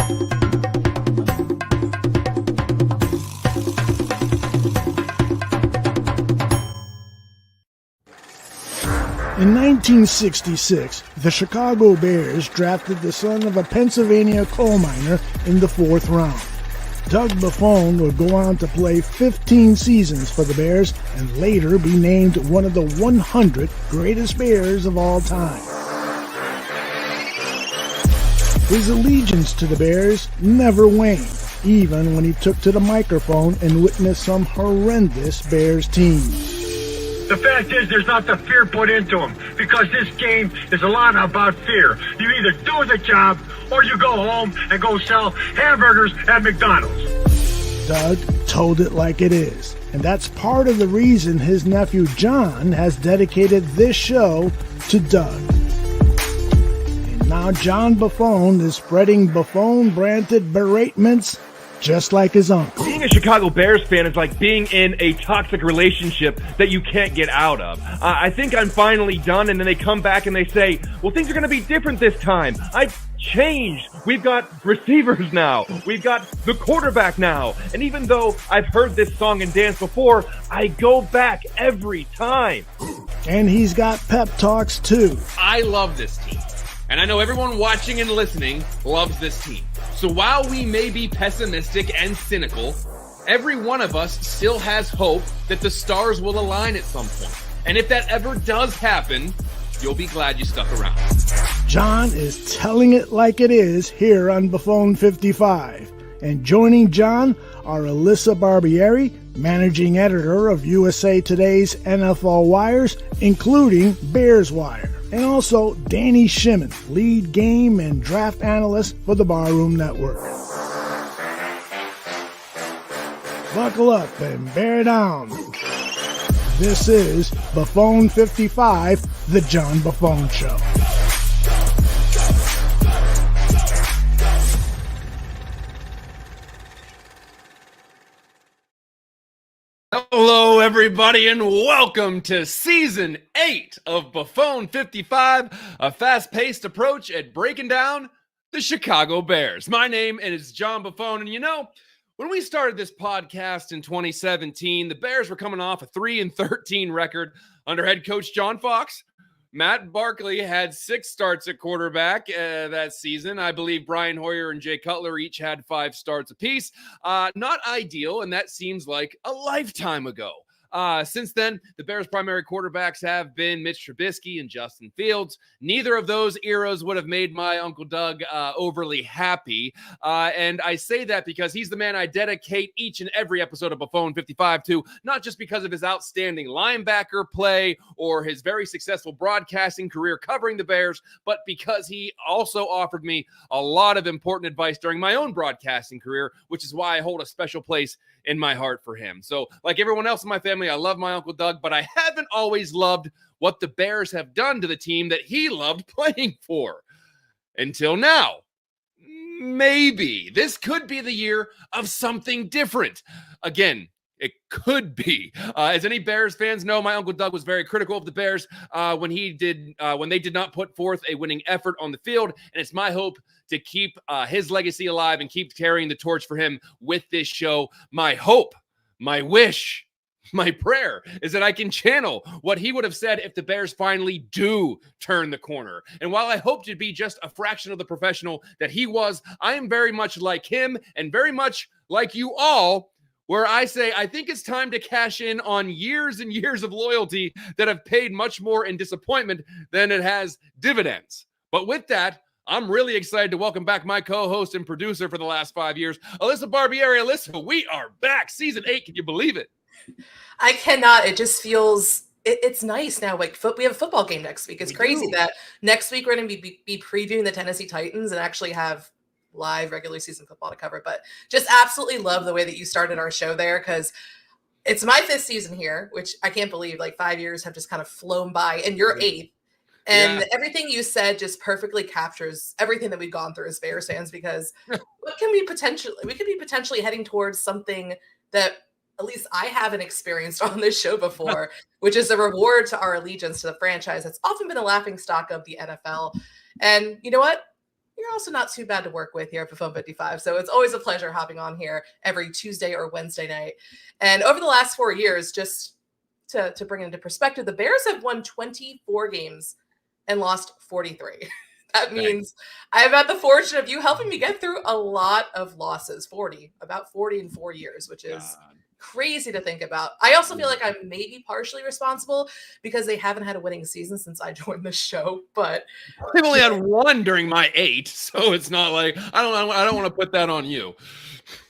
In 1966, the Chicago Bears drafted the son of a Pennsylvania coal miner in the 4th round. Doug Buffone would go on to play 15 seasons for the Bears and later be named one of the 100 greatest Bears of all time. His allegiance to the Bears never waned, even when he took to the microphone and witnessed some horrendous Bears teams. The fact is, there's not the fear put into them, because this game is a lot about fear. You either do the job, or you go home and go sell hamburgers at McDonald's. Doug told it like it is, and that's part of the reason his nephew John has dedicated this show to Doug. And now John Buffone is spreading Buffone-branded beratements just like his uncle. Being a Chicago Bears fan is like being in a toxic relationship that you can't get out of. I think I'm finally done, and then they come back and they say, well, things are going to be different this time. I've changed. We've got receivers now. We've got the quarterback now. And even though I've heard this song and dance before, I go back every time. And he's got pep talks too. I love this team. And I know everyone watching and listening loves this team. So while we may be pessimistic and cynical, every one of us still has hope that the stars will align at some point. And if that ever does happen, you'll be glad you stuck around. John is telling it like it is here on Buffone 55. And joining John are Alyssa Barbieri, managing editor of USA Today's NFL Wires, including Bears Wire, and also Danny Shimon, lead game and draft analyst for the Barroom Network. Buckle up and bear down. This is Buffone 55, the John Buffone Show. Hello, everybody, and welcome to Season 8 of Buffone 55, a fast-paced approach at breaking down the Chicago Bears. My name is John Buffone, and you know, when we started this podcast in 2017, the Bears were coming off a 3-13 record under head coach John Fox. Matt Barkley had 6 starts at quarterback that season. I believe Brian Hoyer and Jay Cutler each had 5 starts apiece. Not ideal, and that seems like a lifetime ago. Since then, the Bears' primary quarterbacks have been Mitch Trubisky and Justin Fields. Neither of those eras would have made my Uncle Doug overly happy. And I say that because he's the man I dedicate each and every episode of Buffone 55 to, not just because of his outstanding linebacker play or his very successful broadcasting career covering the Bears, but because he also offered me a lot of important advice during my own broadcasting career, which is why I hold a special place in my heart for him. So like everyone else in my family, I love my Uncle Doug, but I haven't always loved what the Bears have done to the team that he loved playing for. Until now. Maybe. This could be the year of something different. Again, it could be. As any Bears fans know, my Uncle Doug was very critical of the Bears when they did not put forth a winning effort on the field, and it's my hope to keep his legacy alive and keep carrying the torch for him with this show. My hope, my wish, my prayer is that I can channel what he would have said if the Bears finally do turn the corner. And while I hope to be just a fraction of the professional that he was, I am very much like him and very much like you all, where I say I think it's time to cash in on years and years of loyalty that have paid much more in disappointment than it has dividends. But with that, I'm really excited to welcome back my co-host and producer for the last 5 years, Alyssa Barbieri. Alyssa, we are back. Season 8. Can you believe it? I cannot. It just feels, it's nice now. Like we have a football game next week. It's crazy that next week we're going to be previewing the Tennessee Titans and actually have live regular season football to cover. But just absolutely love the way that you started our show there, because it's my 5th season here, which I can't believe, like 5 years have just kind of flown by, and you're 8th. And everything you said just perfectly captures everything that we've gone through as Bears fans, because we could be potentially heading towards something that at least I haven't experienced on this show before, which is a reward to our allegiance to the franchise that's often been a laughingstock of the NFL. And you know what? You're you're also not too bad to work with here at Buffone 55. So it's always a pleasure hopping on here every Tuesday or Wednesday night. And over the last 4 years, just to bring it into perspective, the Bears have won 24 games and lost 43. That means I've had the fortune of you helping me get through a lot of losses, about 40 in 4 years, which is crazy to think about. I also feel like I'm maybe partially responsible because they haven't had a winning season since I joined the show, but they've only had one during my 8, so it's not like I don't want to put that on you.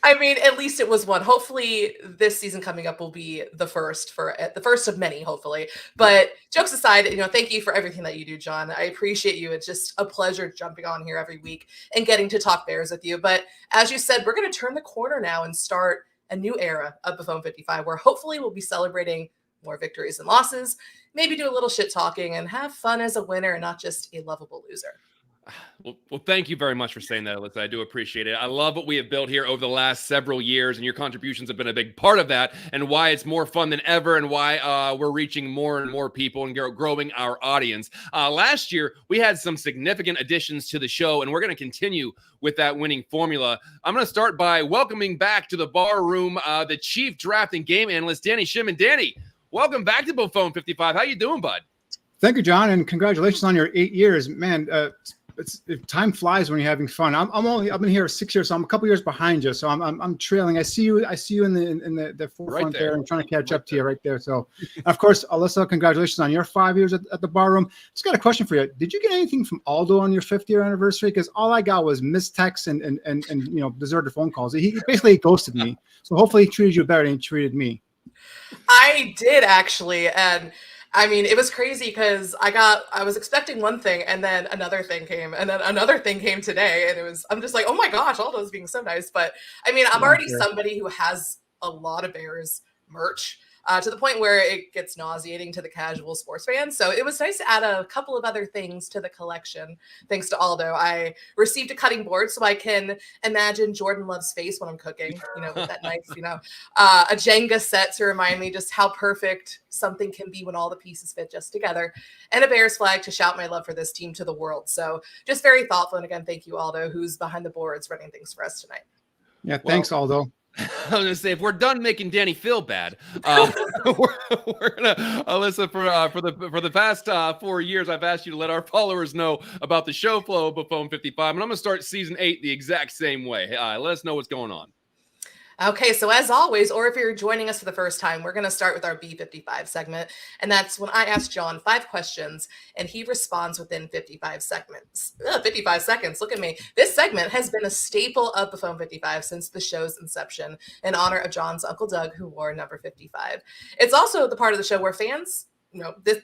I mean, at least it was one. Hopefully this season coming up will be the first of many, hopefully. But jokes aside, thank you for everything that you do, John. I appreciate you. It's just a pleasure jumping on here every week and getting to talk Bears with you. But as you said, we're going to turn the corner now and start a new era of Buffone 55, where hopefully we'll be celebrating more victories and losses, maybe do a little shit talking and have fun as a winner and not just a lovable loser. Well, thank you very much for saying that, Alyssa. I do appreciate it. I love what we have built here over the last several years, and your contributions have been a big part of that, and why it's more fun than ever, and why we're reaching more and more people and growing our audience. Last year, we had some significant additions to the show, and we're going to continue with that winning formula. I'm going to start by welcoming back to the bar room the chief draft and game analyst, Danny Shimon. Danny, welcome back to Buffone 55. How you doing, bud? Thank you, John, and congratulations on your 8 years, man. Time flies when you're having fun. I've been here 6 years, so I'm a couple years behind you. So I'm trailing. I see you in the forefront right there. I'm trying to catch up to you right there. So, of course, Alyssa, congratulations on your 5 years at the bar room. Just got a question for you. Did you get anything from Aldo on your 5th year anniversary? Because all I got was missed texts and deserted phone calls. He basically ghosted me. So hopefully he treated you better than he treated me. I did actually, and I mean, it was crazy because I was expecting one thing and then another thing came and then another thing came today. And I'm just like, oh my gosh, Aldo's being so nice. But I mean, I'm already somebody who has a lot of Bears merch to the point where it gets nauseating to the casual sports fan. So it was nice to add a couple of other things to the collection. Thanks to Aldo, I received a cutting board so I can imagine Jordan Love's face when I'm cooking, with that knife, a Jenga set to remind me just how perfect something can be when all the pieces fit just together, and a Bears flag to shout my love for this team to the world. So just very thoughtful. And again, thank you, Aldo, who's behind the boards running things for us tonight. Yeah, thanks, Aldo. I was going to say, if we're done making Danny feel bad, we're going to, Alyssa, for the past 4 years, I've asked you to let our followers know about the show flow of Buffone 55, and I'm going to start season 8 the exact same way. Let us know what's going on. Okay, so as always, or if you're joining us for the first time, we're going to start with our B55 segment. And that's when I ask John 5 questions and he responds within 55 seconds. 55 seconds, look at me. This segment has been a staple of Buffone 55 since the show's inception in honor of John's Uncle Doug, who wore number 55. It's also the part of the show where fans,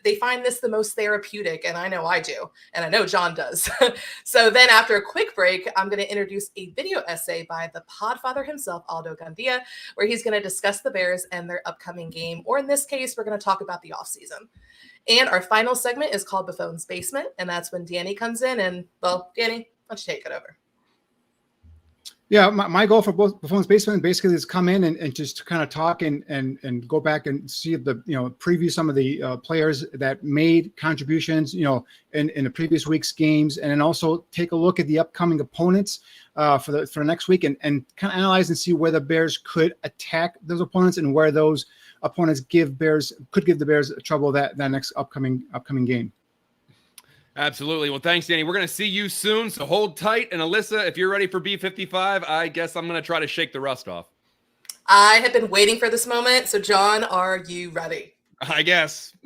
they find this the most therapeutic, and I know I do, and I know John does. So then after a quick break, I'm going to introduce a video essay by the podfather himself, Aldo Gandia, where he's going to discuss the Bears and their upcoming game, or in this case, we're going to talk about the offseason. And our final segment is called Buffone's Basement, and that's when Danny comes in, and, well, Danny, why don't you take it over? Yeah, my goal for Buffone's Basement basically is come in and just kind of talk and go back and see preview some of the players that made contributions, in the previous week's games, and then also take a look at the upcoming opponents for next week and kind of analyze and see where the Bears could attack those opponents and where those opponents could give the Bears trouble that next upcoming game. Absolutely. Well, thanks, Danny. We're going to see you soon, so hold tight. And Alyssa, if you're ready for B55, I guess I'm going to try to shake the rust off. I have been waiting for this moment. So, John, are you ready? I guess.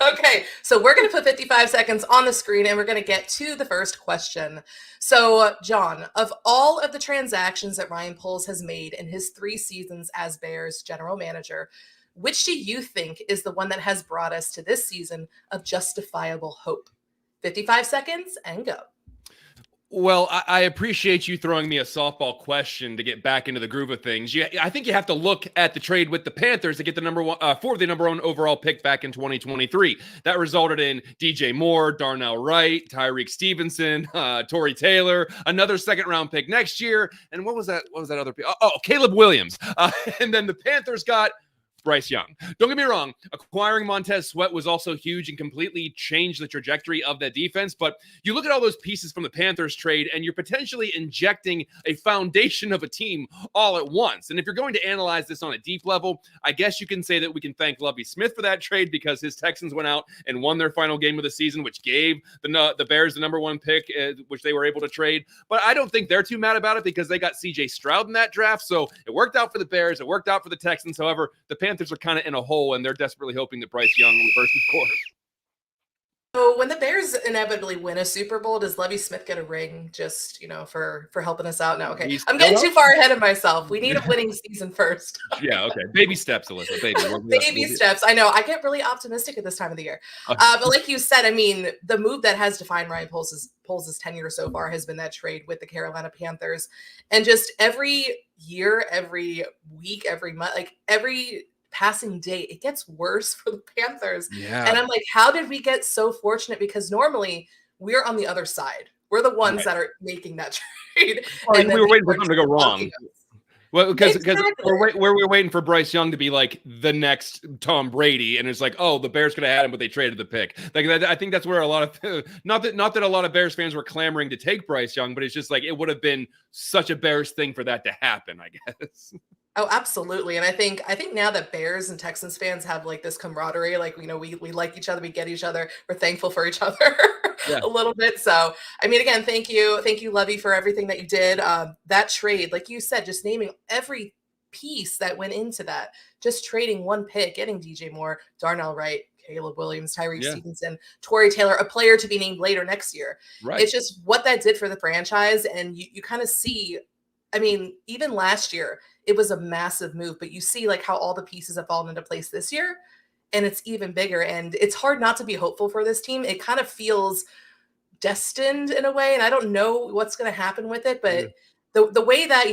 Okay, so we're going to put 55 seconds on the screen, and we're going to get to the first question. So, John, of all of the transactions that Ryan Poles has made in his 3 seasons as Bears general manager, which do you think is the one that has brought us to this season of justifiable hope? 55 seconds and go. Well, I appreciate you throwing me a softball question to get back into the groove of things. I think you have to look at the trade with the Panthers to get the number 1 overall pick back in 2023. That resulted in DJ Moore, Darnell Wright, Tyreek Stevenson, Torrey Taylor, another second-round pick next year. And what was that other pick? Oh, Caleb Williams. And then the Panthers got Bryce Young. Don't get me wrong, acquiring Montez Sweat was also huge and completely changed the trajectory of that defense. But you look at all those pieces from the Panthers trade, and you're potentially injecting a foundation of a team all at once. And if you're going to analyze this on a deep level, I guess you can say that we can thank Lovie Smith for that trade because his Texans went out and won their final game of the season, which gave the Bears the number 1 pick, which they were able to trade. But I don't think they're too mad about it because they got C.J. Stroud in that draft. So it worked out for the Bears. It worked out for the Texans. However, the Panthers are kind of in a hole, and they're desperately hoping that Bryce Young reverses course. So when the Bears inevitably win a Super Bowl, does Lovie Smith get a ring just, for helping us out? No, okay. I'm getting too far ahead of myself. We need a winning season first. Yeah, okay. Baby steps, Alyssa. Baby steps. I know. I get really optimistic at this time of the year. But like you said, I mean, the move that has defined Ryan Poles' tenure so far has been that trade with the Carolina Panthers. And just every year, every week, every month, like every passing day, it gets worse for the Panthers. Yeah. And I'm like, how did we get so fortunate? Because normally we're on the other side. We're the ones that are making that trade. We were waiting for something to go wrong. Well, because we're waiting for Bryce Young to be like the next Tom Brady, and it's like, oh, the Bears could have had him, but they traded the pick. Like I think that's where a lot of not that a lot of Bears fans were clamoring to take Bryce Young, but it's just like it would have been such a Bears thing for that to happen, I guess. Oh, absolutely. And I think now that Bears and Texans fans have like this camaraderie, like, we like each other, we get each other, we're thankful for each other a little bit. So, I mean, again, thank you, Lovie, for everything that you did. That trade, like you said, just naming every piece that went into that, just trading 1 pick, getting DJ Moore, Darnell Wright, Caleb Williams, Tyreek Stevenson, Torrey Taylor, a player to be named later next year. Right. It's just what that did for the franchise. And you kind of see, I mean, even last year, it was a massive move, but you see like how all the pieces have fallen into place this year, and it's even bigger. And it's hard not to be hopeful for this team. It kind of feels destined in a way, and I don't know what's going to happen with it, but the way that,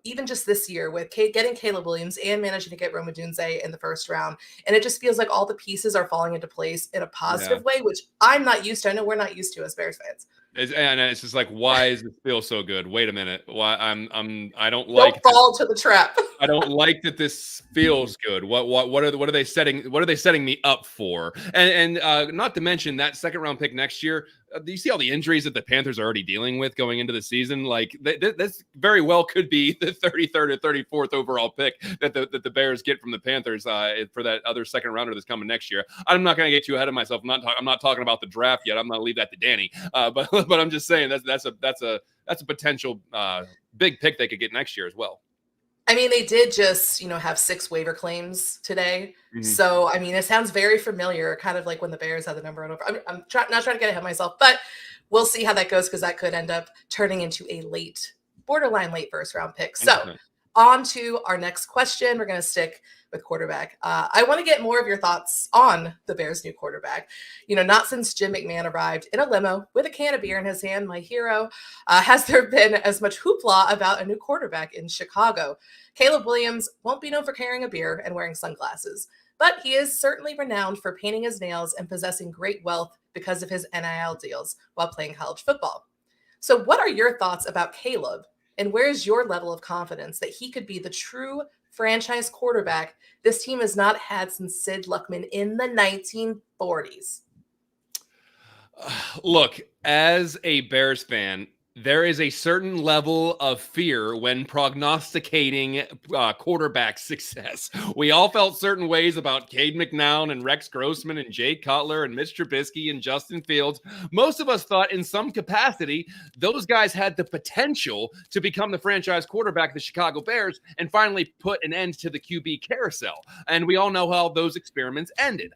even just this year with getting Caleb Williams and managing to get Rome Odunze in the first round, and it just feels like all the pieces are falling into place in a positive way, which I'm not used to. I know we're not used to as Bears fans. And it's just like, why does it feel so good? Wait a minute. Why don't fall to the trap. I don't like that this feels good. What are they setting me up for? And not to mention that second round pick next year. Do you see all the injuries that the Panthers are already dealing with going into the season? Like this very well could be the 33rd or 34th overall pick that the Bears get from the Panthers for that other second rounder that's coming next year. I'm not going to get too ahead of myself. I'm not talking about the draft yet. I'm going to leave that to Danny. But I'm just saying that's a potential big pick they could get next year as well. I mean, they did just, have 6 waiver claims today. Mm-hmm. So, I mean, it sounds very familiar, kind of like when the Bears had the number 1 over. I'm not trying to get ahead of myself, but we'll see how that goes because that could end up turning into a borderline late first round pick. So, on to our next question. We're going to stick with quarterback. I want to get more of your thoughts on the Bears' new quarterback. Not since Jim McMahon arrived in a limo with a can of beer in his hand, my hero, has there been as much hoopla about a new quarterback in Chicago. Caleb Williams won't be known for carrying a beer and wearing sunglasses, but he is certainly renowned for painting his nails and possessing great wealth because of his NIL deals while playing college football. So what are your thoughts about Caleb, and where's your level of confidence that he could be the true franchise quarterback this team has not had since Sid Luckman in the 1940s? Look, as a Bears fan, there is a certain level of fear when prognosticating quarterback success. We all felt certain ways about Cade McNown and Rex Grossman and Jay Cutler and Mitch Trubisky and Justin Fields. Most of us thought in some capacity those guys had the potential to become the franchise quarterback of the Chicago Bears and finally put an end to the QB carousel. And we all know how those experiments ended.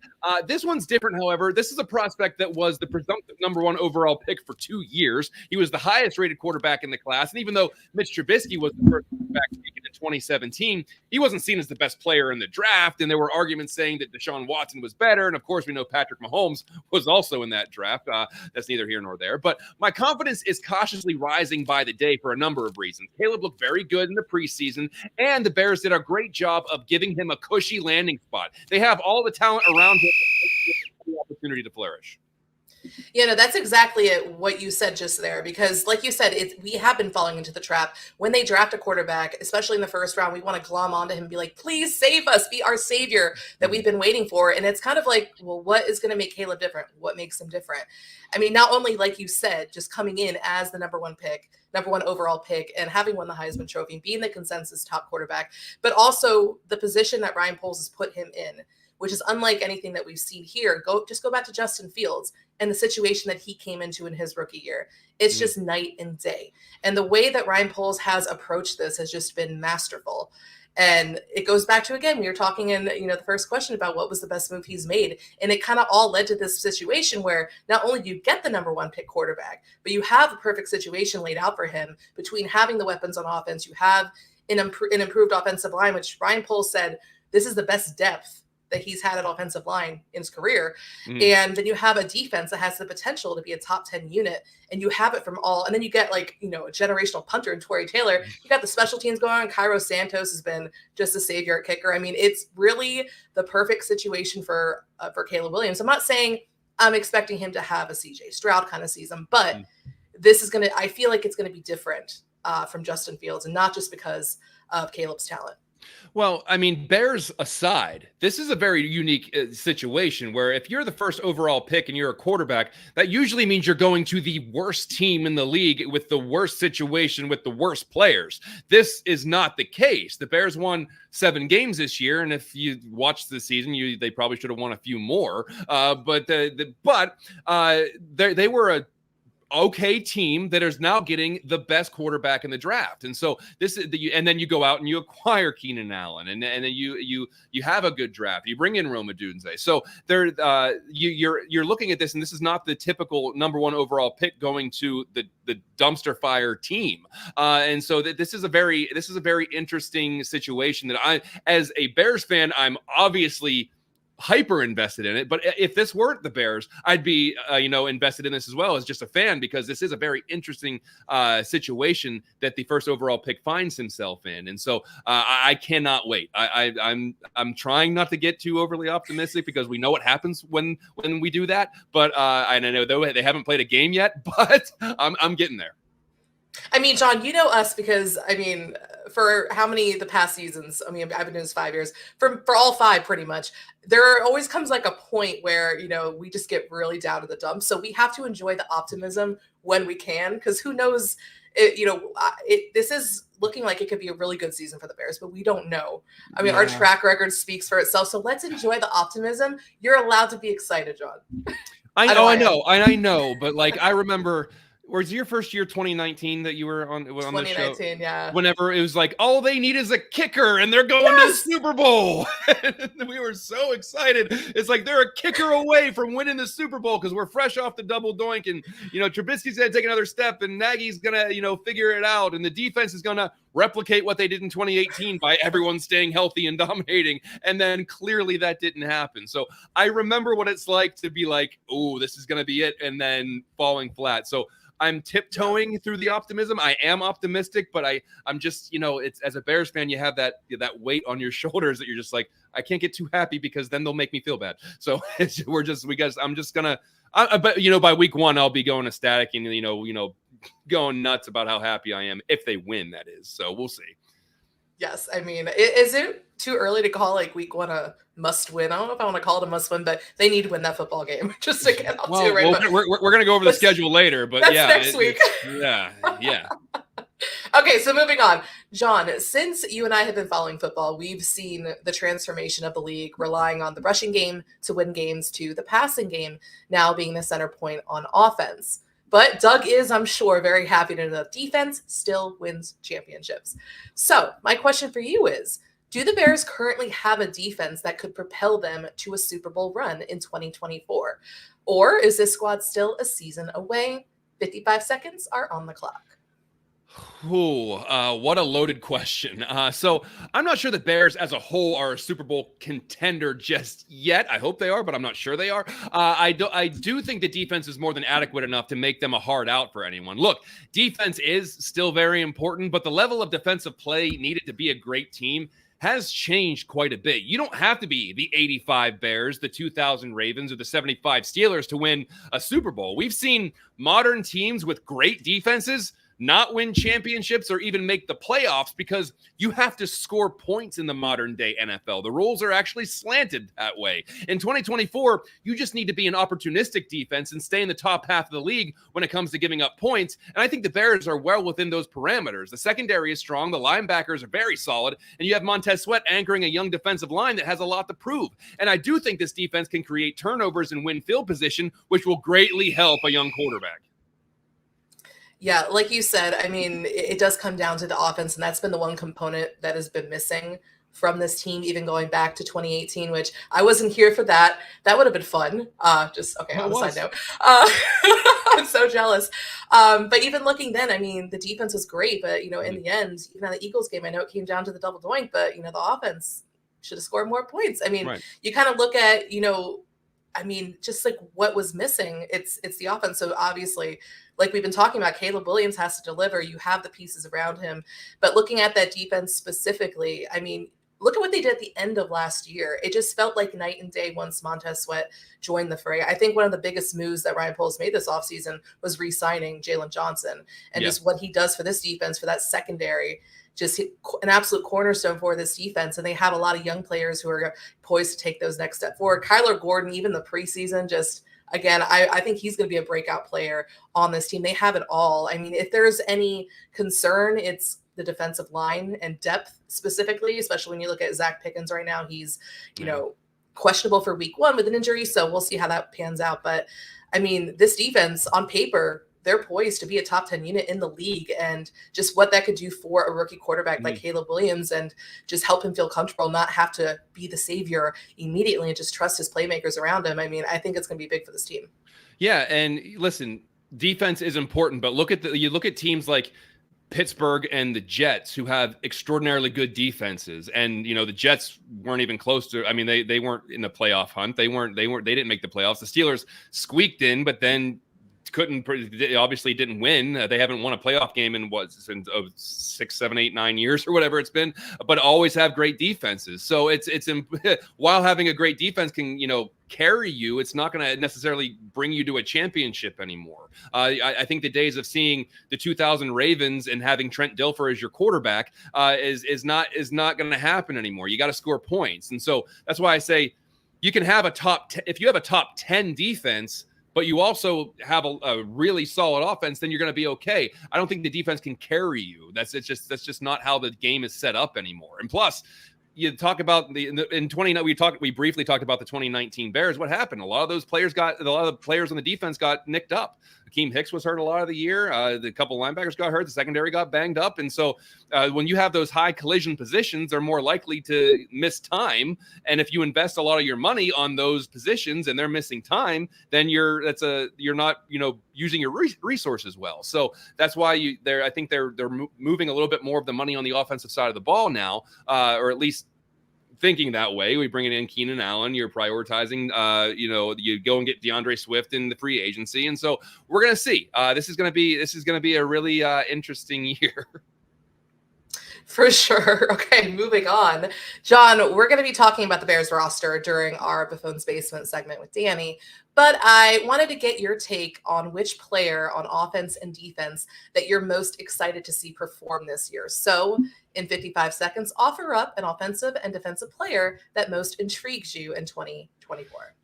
This one's different, however. This is a prospect that was the presumptive number 1 overall pick for 2 years. He was the highest rated quarterback in the class. And even though Mitch Trubisky was the first quarterback taken in 2017, he wasn't seen as the best player in the draft. And there were arguments saying that Deshaun Watson was better. And of course, we know Patrick Mahomes was also in that draft. That's neither here nor there. But my confidence is cautiously rising by the day for a number of reasons. Caleb looked very good in the preseason, and the Bears did a great job of giving him a cushy landing spot. They have all the talent around him, the opportunity to flourish. That's exactly what you said just there, because like you said, we have been falling into the trap. When they draft a quarterback, especially in the first round, we want to glom onto him and be like, please save us, be our savior that we've been waiting for. And it's kind of like, well, what is going to make Caleb different? What makes him different? I mean, not only, like you said, just coming in as the number one overall pick, and having won the Heisman Trophy, being the consensus top quarterback, but also the position that Ryan Poles has put him in, which is unlike anything that we've seen here. Go back to Justin Fields and the situation that he came into in his rookie year. It's just night and day. And the way that Ryan Poles has approached this has just been masterful. And it goes back to, again, we were talking in, the first question about what was the best move he's made. And it kind of all led to this situation where not only do you get the number one pick quarterback, but you have a perfect situation laid out for him between having the weapons on offense. You have an improved offensive line, which Ryan Poles said, this is the best depth that he's had at offensive line in his career. And then you have a defense that has the potential to be a top 10 unit, and you have it from all. And then you get a generational punter in Torrey Taylor. You got the special teams going on. Cairo Santos has been just a savior at kicker. I mean, it's really the perfect situation for Caleb Williams. I'm not saying I'm expecting him to have a CJ Stroud kind of season, but I feel like it's going to be different from Justin Fields, and not just because of Caleb's talent. Well, I mean, Bears aside, this is a very unique situation where if you're the first overall pick and you're a quarterback, that usually means you're going to the worst team in the league with the worst situation with the worst players. This is not the case. The Bears won 7 games this year, and if you watched the season, they probably should have won a few more. But they were a okay team that is now getting the best quarterback in the draft. And so and then you go out and you acquire Keenan Allen, and then you have a good draft. You bring in Rome Odunze. So you're looking at this, and this is not the typical number one overall pick going to the dumpster fire team. And so this is a very interesting situation that I, as a Bears fan, I'm obviously hyper invested in it. But if this weren't the Bears, I'd be invested in this as well as just a fan, because this is a very interesting situation that the first overall pick finds himself in. And so I cannot wait. I'm trying not to get too overly optimistic, because we know what happens when we do that. But I know they haven't played a game yet, but I'm getting there. I mean, John, you know us because, for how many the past seasons? I've been doing this 5 years. For all 5, pretty much. There always comes a point where, we just get really down to the dumps. So we have to enjoy the optimism when we can, because who knows, this is looking like it could be a really good season for the Bears, but we don't know. Our track record speaks for itself. So let's enjoy the optimism. You're allowed to be excited, John. I know. But I remember, was your first year 2019 that you were on the show? 2019, yeah. Whenever it was all they need is a kicker and they're going to the Super Bowl. And we were so excited. It's they're a kicker away from winning the Super Bowl because we're fresh off the double doink, and Trubisky's going to take another step, and Nagy's going to figure it out, and the defense is going to replicate what they did in 2018 by everyone staying healthy and dominating. And then clearly that didn't happen. So I remember what it's like to be oh, this is going to be it, and then falling flat. So I'm tiptoeing through the optimism. I am optimistic, but I'm just, it's, as a Bears fan, you have that weight on your shoulders that you're just I can't get too happy because then they'll make me feel bad. So I'm just gonna, but by week 1, I'll be going ecstatic and, going nuts about how happy I am if they win, that is. So we'll see. Yes. Is it too early to call week 1 a must win? I don't know if I want to call it a must win, but they need to win that football game just to get off to it. Right. We're going to go over the schedule later, but that's next week. Yeah. Okay, so moving on. John, since you and I have been following football, we've seen the transformation of the league, relying on the rushing game to win games to the passing game now being the center point on offense. But Doug is, I'm sure, very happy to know that defense still wins championships. So my question for you is, do the Bears currently have a defense that could propel them to a Super Bowl run in 2024? Or is this squad still a season away? 55 seconds are on the clock. Ooh, what a loaded question. So I'm not sure the Bears as a whole are a Super Bowl contender just yet. I hope they are, but I'm not sure they are. I do think the defense is more than adequate enough to make them a hard out for anyone. Look, defense is still very important, but the level of defensive play needed to be a great team has changed quite a bit. You don't have to be the 85 Bears, the 2000 Ravens, or the 75 Steelers to win a Super Bowl. We've seen modern teams with great defenses not win championships or even make the playoffs because you have to score points in the modern day NFL. The rules are actually slanted that way. In 2024, you just need to be an opportunistic defense and stay in the top half of the league when it comes to giving up points. And I think the Bears are well within those parameters. The secondary is strong. The linebackers are very solid. And you have Montez Sweat anchoring a young defensive line that has a lot to prove. And I do think this defense can create turnovers and win field position, which will greatly help a young quarterback. Yeah, like you said, I mean, it does come down to the offense, and that's been the one component that has been missing from this team, even going back to 2018, which I wasn't here for that. That would have been fun. On a side note. I'm so jealous. But even looking then, I mean, the defense was great, but, in the end, even on the Eagles game, I know it came down to the double doink, but, the offense should have scored more points. I mean, You kind of look at, just like what was missing, it's the offense. So obviously, like we've been talking about, Caleb Williams has to deliver. You have the pieces around him. But looking at that defense specifically, I mean, look at what they did at the end of last year. It just felt like night and day once Montez Sweat joined the fray. I think one of the biggest moves that Ryan Poles made this offseason was re-signing Jalen Johnson. And just what he does for this defense, for that secondary, just an absolute cornerstone for this defense. And they have a lot of young players who are poised to take those next step forward. Kyler Gordon, even the preseason, again, I think he's going to be a breakout player on this team. They have it all. I mean, if there's any concern, it's the defensive line and depth specifically, especially when you look at Zach Pickens right now. He's, questionable for week 1 with an injury. So we'll see how that pans out. But I mean, this defense on paper, they're poised to be a top 10 unit in the league, and just what that could do for a rookie quarterback like Caleb Williams, and just help him feel comfortable, not have to be the savior immediately and just trust his playmakers around him. I mean, I think it's going to be big for this team. Yeah. And listen, defense is important, but you look at teams like Pittsburgh and the Jets, who have extraordinarily good defenses. And, the Jets weren't even close to, I mean, they weren't in the playoff hunt. They didn't make the playoffs. The Steelers squeaked in, but then obviously didn't win. They haven't won a playoff game in 6, 7, 8, 9 years or whatever it's been, but always have great defenses. So it's while having a great defense can, carry you, it's not going to necessarily bring you to a championship anymore. I think the days of seeing the 2000 Ravens and having Trent Dilfer as your quarterback is not going to happen anymore. You got to score points. And so that's why I say you can have if you have a top 10 defense, but you also have a really solid offense, then you're going to be okay. I don't think the defense can carry you. That's just not how the game is set up anymore. And plus, you talk about we briefly talked about the 2019 Bears. What happened? A lot of the players on the defense got nicked up. Akeem Hicks was hurt a lot of the year. The couple linebackers got hurt. The secondary got banged up. And so when you have those high collision positions, they're more likely to miss time. And if you invest a lot of your money on those positions and they're missing time, then you're not using your resources well. So that's why I think they're moving a little bit more of the money on the offensive side of the ball now, or at least thinking that way. We bring in Keenan Allen. You're prioritizing, you go and get DeAndre Swift in the free agency. And so we're going to see. This is going to be a really interesting year. For sure. Okay, moving on. John, we're going to be talking about the Bears roster during our Buffone's Basement segment with Danny, but I wanted to get your take on which player on offense and defense that you're most excited to see perform this year. So in 55 seconds, offer up an offensive and defensive player that most intrigues you in 2024.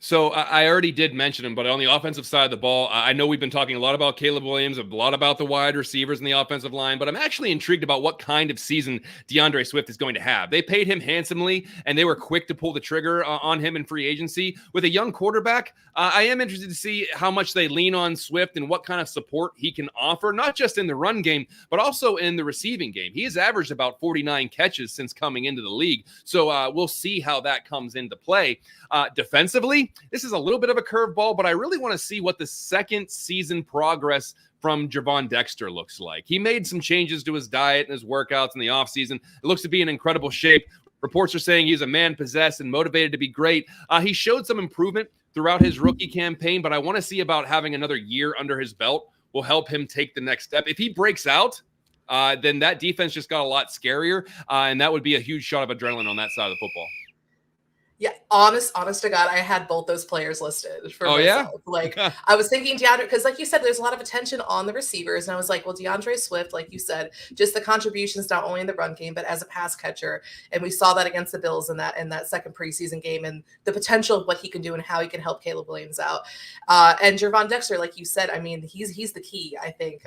So I already did mention him, but on the offensive side of the ball, I know we've been talking a lot about Caleb Williams, a lot about the wide receivers in the offensive line, but I'm actually intrigued about what kind of season DeAndre Swift is going to have. They paid him handsomely, and they were quick to pull the trigger on him in free agency. With a young quarterback, I am interested to see how much they lean on Swift and what kind of support he can offer, not just in the run game, but also in the receiving game. He has averaged about 49 catches since coming into the league, so we'll see how that comes into play. Defensively, this is a little bit of a curveball, but I really want to see what the second season progress from Javon Dexter looks like. He made some changes to his diet and his workouts in the offseason. It looks to be in incredible shape. Reports are saying he's a man possessed and motivated to be great. He showed some improvement throughout his rookie campaign, but I want to see about having another year under his belt will help him take the next step. If he breaks out, then that defense just got a lot scarier, and that would be a huge shot of adrenaline on that side of the football. Yeah, honest to God, I had both those players listed for myself. Yeah? Like, I was thinking DeAndre, because like you said, there's a lot of attention on the receivers. And I was like, well, DeAndre Swift, like you said, just the contributions, not only in the run game, but as a pass catcher. And we saw that against the Bills in that second preseason game, and the potential of what he can do and how he can help Caleb Williams out. And Gervon Dexter, like you said, I mean, he's the key, I think,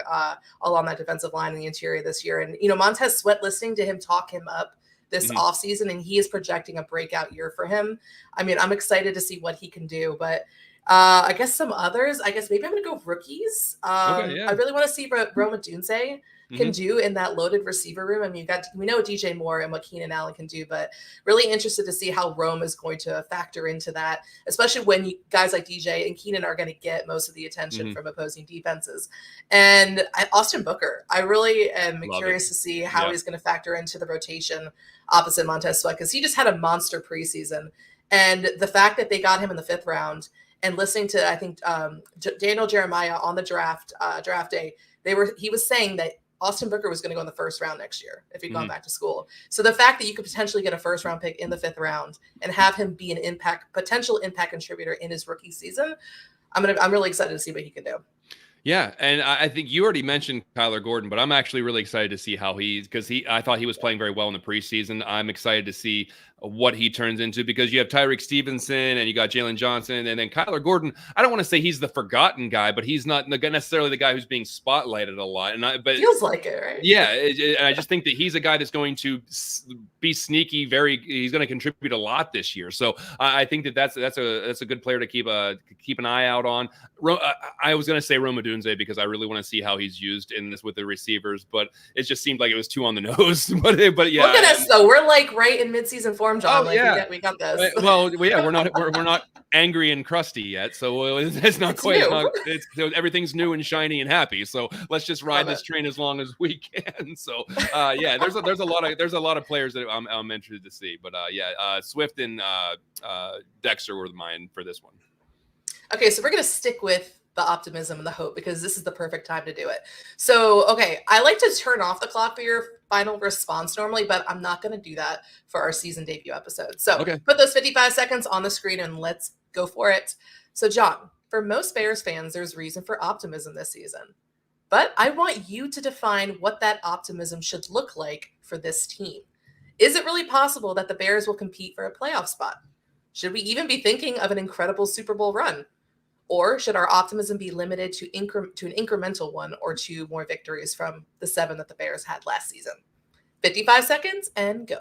along that defensive line in the interior this year. And, Montez Sweat, listening to him talk him up this offseason, and he is projecting a breakout year for him. I mean, I'm excited to see what he can do, but I guess some others, maybe I'm going to go rookies. I really want to see what Rome Odunze can do in that loaded receiver room. I mean, we know DJ Moore and what Keenan Allen can do, but really interested to see how Rome is going to factor into that, especially when guys like DJ and Keenan are going to get most of the attention from opposing defenses. And Austin Booker, I really am curious to see how he's going to factor into the rotation opposite Montez Sweat, because he just had a monster preseason. And the fact that they got him in the 5th round, and listening to, I think, Daniel Jeremiah on the draft day, he was saying that Austin Booker was going to go in the 1st round next year if he'd gone back to school. So the fact that you could potentially get a 1st round pick in the 5th round and have him be an potential impact contributor in his rookie season, I'm really excited to see what he can do. Yeah, and I think you already mentioned Kyler Gordon, but I'm actually really excited to see how I thought he was playing very well in the preseason. I'm excited to see what he turns into, because you have Tyreek Stevenson and you got Jalen Johnson, and then Kyler Gordon. I don't want to say he's the forgotten guy, but he's not necessarily the guy who's being spotlighted a lot. But feels like it, right? Yeah, and I just think that he's a guy that's going to be sneaky. He's going to contribute a lot this year. So I think that's a good player to keep an eye out on. I was going to say Rome Odunze because I really want to see how he's used in this with the receivers, but it just seemed like it was too on the nose. but yeah, look at us though. We're like right in midseason form, John. We got this. Well, yeah, we're not angry and crusty yet, so it's not quite. Everything's new and shiny and happy. So let's just ride this train as long as we can. So there's a lot of players that I'm interested to see. But Swift and Dexter were mine for this one. Okay, so we're going to stick with the optimism and the hope, because this is the perfect time to do it. So, okay, I like to turn off the clock for your final response normally, but I'm not going to do that for our season debut episode. So Put those 55 seconds on the screen and let's go for it. So, John, for most Bears fans, there's reason for optimism this season. But I want you to define what that optimism should look like for this team. Is it really possible that the Bears will compete for a playoff spot? Should we even be thinking of an incredible Super Bowl run? Or should our optimism be limited to an incremental 1 or 2 more victories from the 7 that the Bears had last season? 55 seconds and go.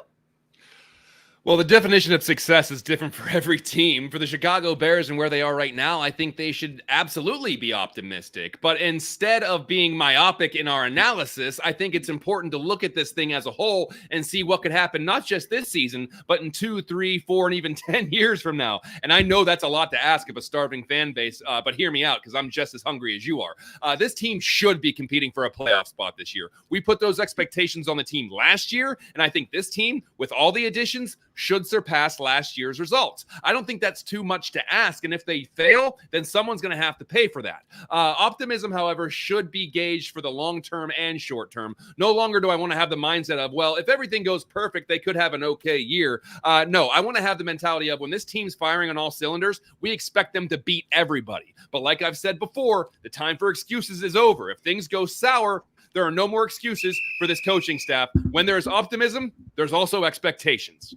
Well, the definition of success is different for every team. For the Chicago Bears and where they are right now, I think they should absolutely be optimistic. But instead of being myopic in our analysis, I think it's important to look at this thing as a whole and see what could happen, not just this season, but in 2, 3, 4, and even 10 years from now. And I know that's a lot to ask of a starving fan base, but hear me out, because I'm just as hungry as you are. This team should be competing for a playoff spot this year. We put those expectations on the team last year, and I think this team, with all the additions, should surpass last year's results. I don't think that's too much to ask, and if they fail, then someone's going to have to pay for that. Optimism, however, should be gauged for the long term and short term. No longer do I want to have the mindset of, well, if everything goes perfect, they could have an okay year. No, I want to have the mentality of, when this team's firing on all cylinders, we expect them to beat everybody. But like I've said before, the time for excuses is over. If things go sour, there are no more excuses for this coaching staff. When there's optimism, there's also expectations.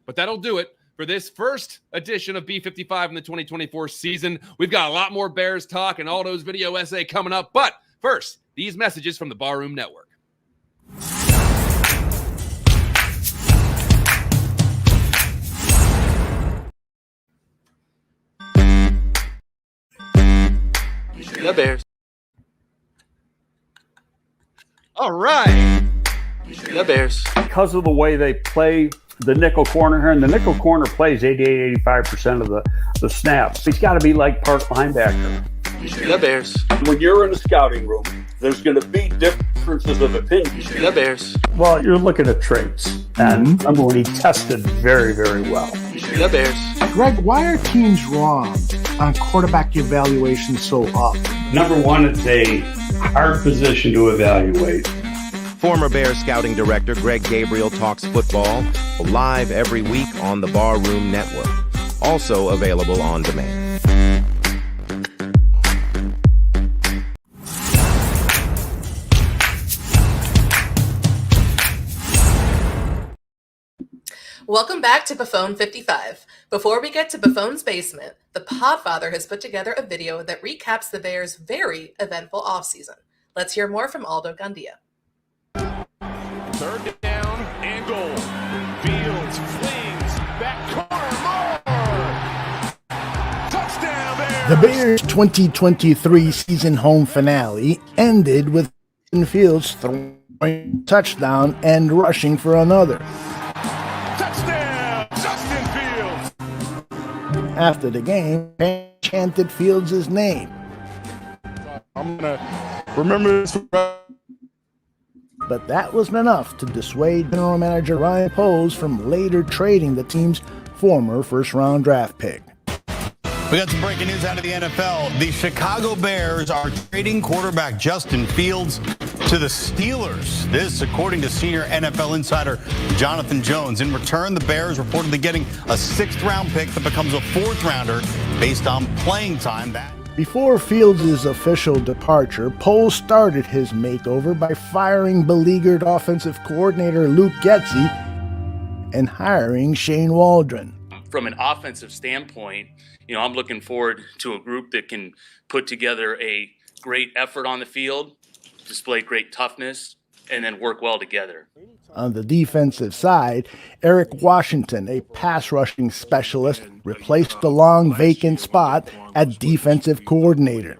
But that'll do it for this first edition of B55 in the 2024 season. We've got a lot more Bears talk and Aldo's video essay coming up. But first, these messages from the Barroom Network. The Bears. All right. The Bears. Because of the way they play the nickel corner here, and the nickel corner plays 88, 85% of the snaps. He's got to be like part linebacker. The Bears. When you're in a scouting room, there's going to be differences of opinion. The Bears. Well, you're looking at traits, and when he tested very, very well. The Bears. Greg, why are teams wrong on quarterback evaluation so often? Number one, it's a hard position to evaluate. Former Bears scouting director Greg Gabriel talks football live every week on the Barroom Network. Also available on demand. Welcome back to Buffone 55. Before we get to Buffone's basement, the Podfather has put together a video that recaps the Bears' very eventful offseason. Let's hear more from Aldo Gandia. Third down and goal. Fields flings back corner. More. Touchdown Bears. The Bears' 2023 season home finale ended with Fields throwing a touchdown and rushing for another. Touchdown, Justin Fields. After the game, fans chanted Fields' name. I'm going to remember this. But that wasn't enough to dissuade general manager Ryan Poles from later trading the team's former first-round draft pick. We got some breaking news out of the NFL. The Chicago Bears are trading quarterback Justin Fields to the Steelers. This, according to senior NFL insider Jonathan Jones. In return, the Bears reportedly getting a 6th-round pick that becomes a 4th-rounder based on playing time. Before Fields' official departure, Poles started his makeover by firing beleaguered offensive coordinator Luke Getsy and hiring Shane Waldron. From an offensive standpoint, I'm looking forward to a group that can put together a great effort on the field, display great toughness, and then work well together. On the defensive side, Eric Washington, a pass-rushing specialist, replaced the long vacant spot at defensive coordinator.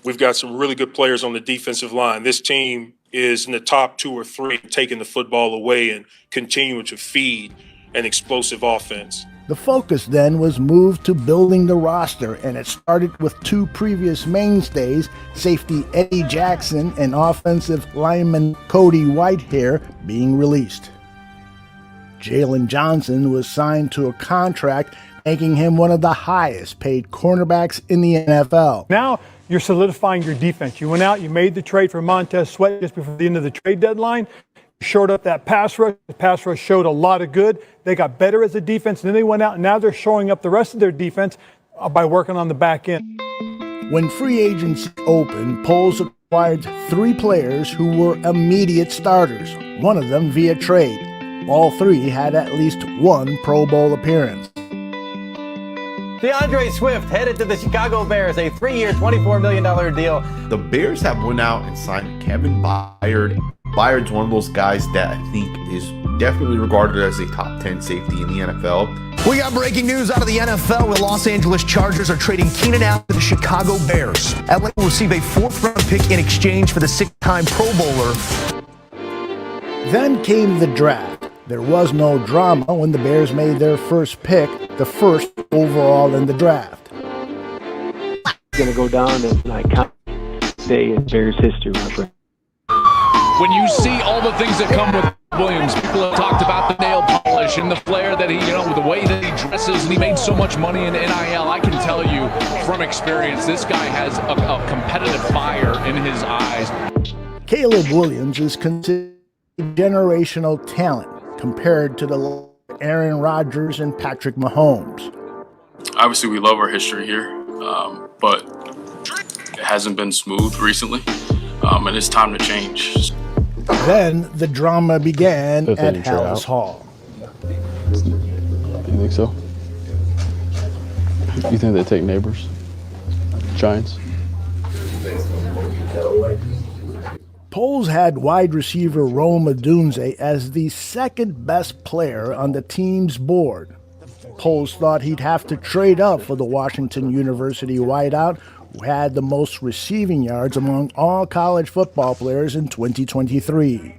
We've got some really good players on the defensive line. This team is in the top 2 or 3, taking the football away and continuing to feed an explosive offense. The focus then was moved to building the roster, and it started with 2 previous mainstays, safety Eddie Jackson and offensive lineman Cody Whitehair, being released. Jalen Johnson was signed to a contract, making him one of the highest paid cornerbacks in the NFL. Now you're solidifying your defense. You went out, you made the trade for Montez Sweat just before the end of the trade deadline. Shored up that pass rush. The pass rush showed a lot of good. They got better as a defense, and then they went out, and now they're showing up the rest of their defense by working on the back end. When free agency opened, Poles acquired 3 players who were immediate starters, one of them via trade. All 3 had at least 1 Pro Bowl appearance. DeAndre Swift headed to the Chicago Bears, a 3-year, $24 million deal. The Bears have went out and signed Kevin Byard. Byard's one of those guys that I think is definitely regarded as a top 10 safety in the NFL. We got breaking news out of the NFL. The Los Angeles Chargers are trading Keenan Allen to the Chicago Bears. Atlanta will receive a 4th-round pick in exchange for the 6-time Pro Bowler. Then came the draft. There was no drama when the Bears made their first pick, the 1st overall in the draft. Going to go down as an iconic day in Bears history, my friend. When you see all the things that come with Williams, people have talked about the nail polish and the flair that he, the way that he dresses, and he made so much money in NIL. I can tell you from experience, this guy has a competitive fire in his eyes. Caleb Williams is considered generational talent compared to the Aaron Rodgers and Patrick Mahomes. Obviously, we love our history here, but it hasn't been smooth recently, and it's time to change. Then the drama began at Hallis Hall. You think so? You think they take Neighbors? Giants? Poles had wide receiver Rome Odunze as the 2nd best player on the team's board. Poles thought he'd have to trade up for the Washington University wideout, who had the most receiving yards among all college football players in 2023.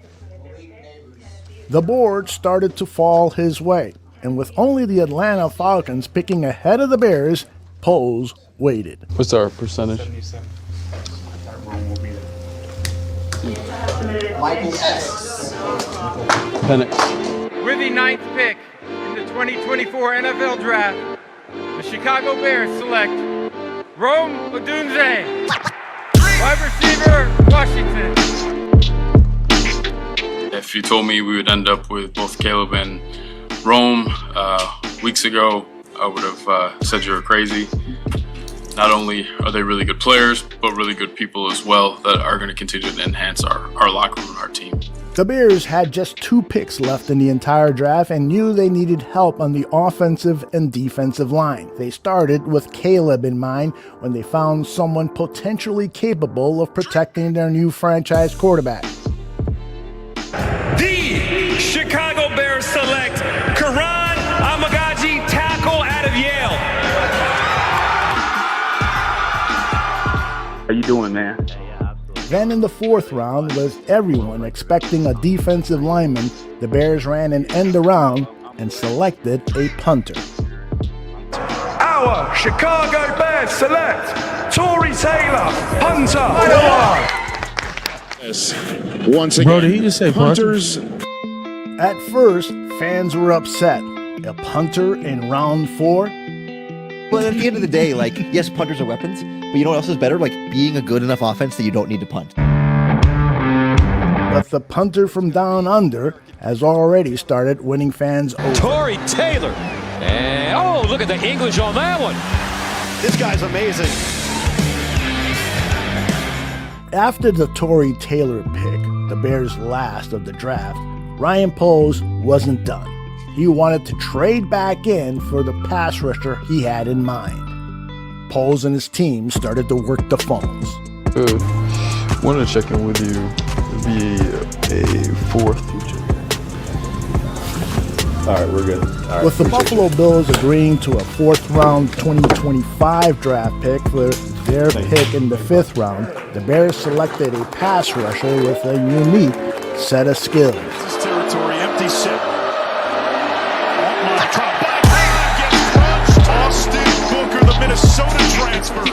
The board started to fall his way, and with only the Atlanta Falcons picking ahead of the Bears, Poles waited. What's our percentage? Penix. With the 9th pick in the 2024 NFL Draft, the Chicago Bears select Rome Odunze, wide receiver, Washington. If you told me we would end up with both Caleb and Rome weeks ago, I would have said you were crazy. Not only are they really good players, but really good people as well that are going to continue to enhance our locker room, our team. The Bears had just 2 picks left in the entire draft and knew they needed help on the offensive and defensive line. They started with Caleb in mind when they found someone potentially capable of protecting their new franchise quarterback. The Chicago Bears select Karan Amagaji, tackle out of Yale. How you doing, man? Then in the 4th round, with everyone expecting a defensive lineman, the Bears ran an end around and selected a punter. Our Chicago Bears select Tory Taylor, punter. Once again, Bro, did he just say punters? At first, fans were upset. A punter in round 4? Well, at the end of the day, like, yes, punters are weapons, but you know what else is better? Like, being a good enough offense that you don't need to punt. But the punter from down under has already started winning fans over. Tory Taylor. And, oh, look at the English on that one. This guy's amazing. After the Tory Taylor pick, the Bears' last of the draft, Ryan Poles wasn't done. He wanted to trade back in for the pass rusher he had in mind. Poles and his team started to work the phones. Wanted to check in with you. It'd be a 4th. All right, we're good. All right, with the Buffalo Bills agreeing to a 4th round 2025 draft pick for their pick in the 5th round, the Bears selected a pass rusher with a unique set of skills. This territory, empty set. Minnesota transfer.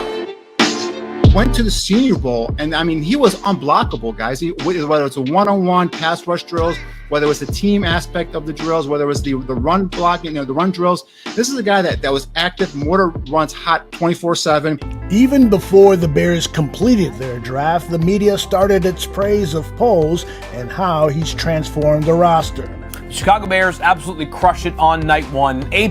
Went to the Senior Bowl, and I mean, he was unblockable, guys. Whether it's a one-on-one pass rush drills, whether it was the team aspect of the drills, whether it was the run blocking, the run drills. This is a guy that was active, mortar runs hot 24/7. Even before the Bears completed their draft, the media started its praise of Poles and how he's transformed the roster. Chicago Bears absolutely crushed it on night 1. A+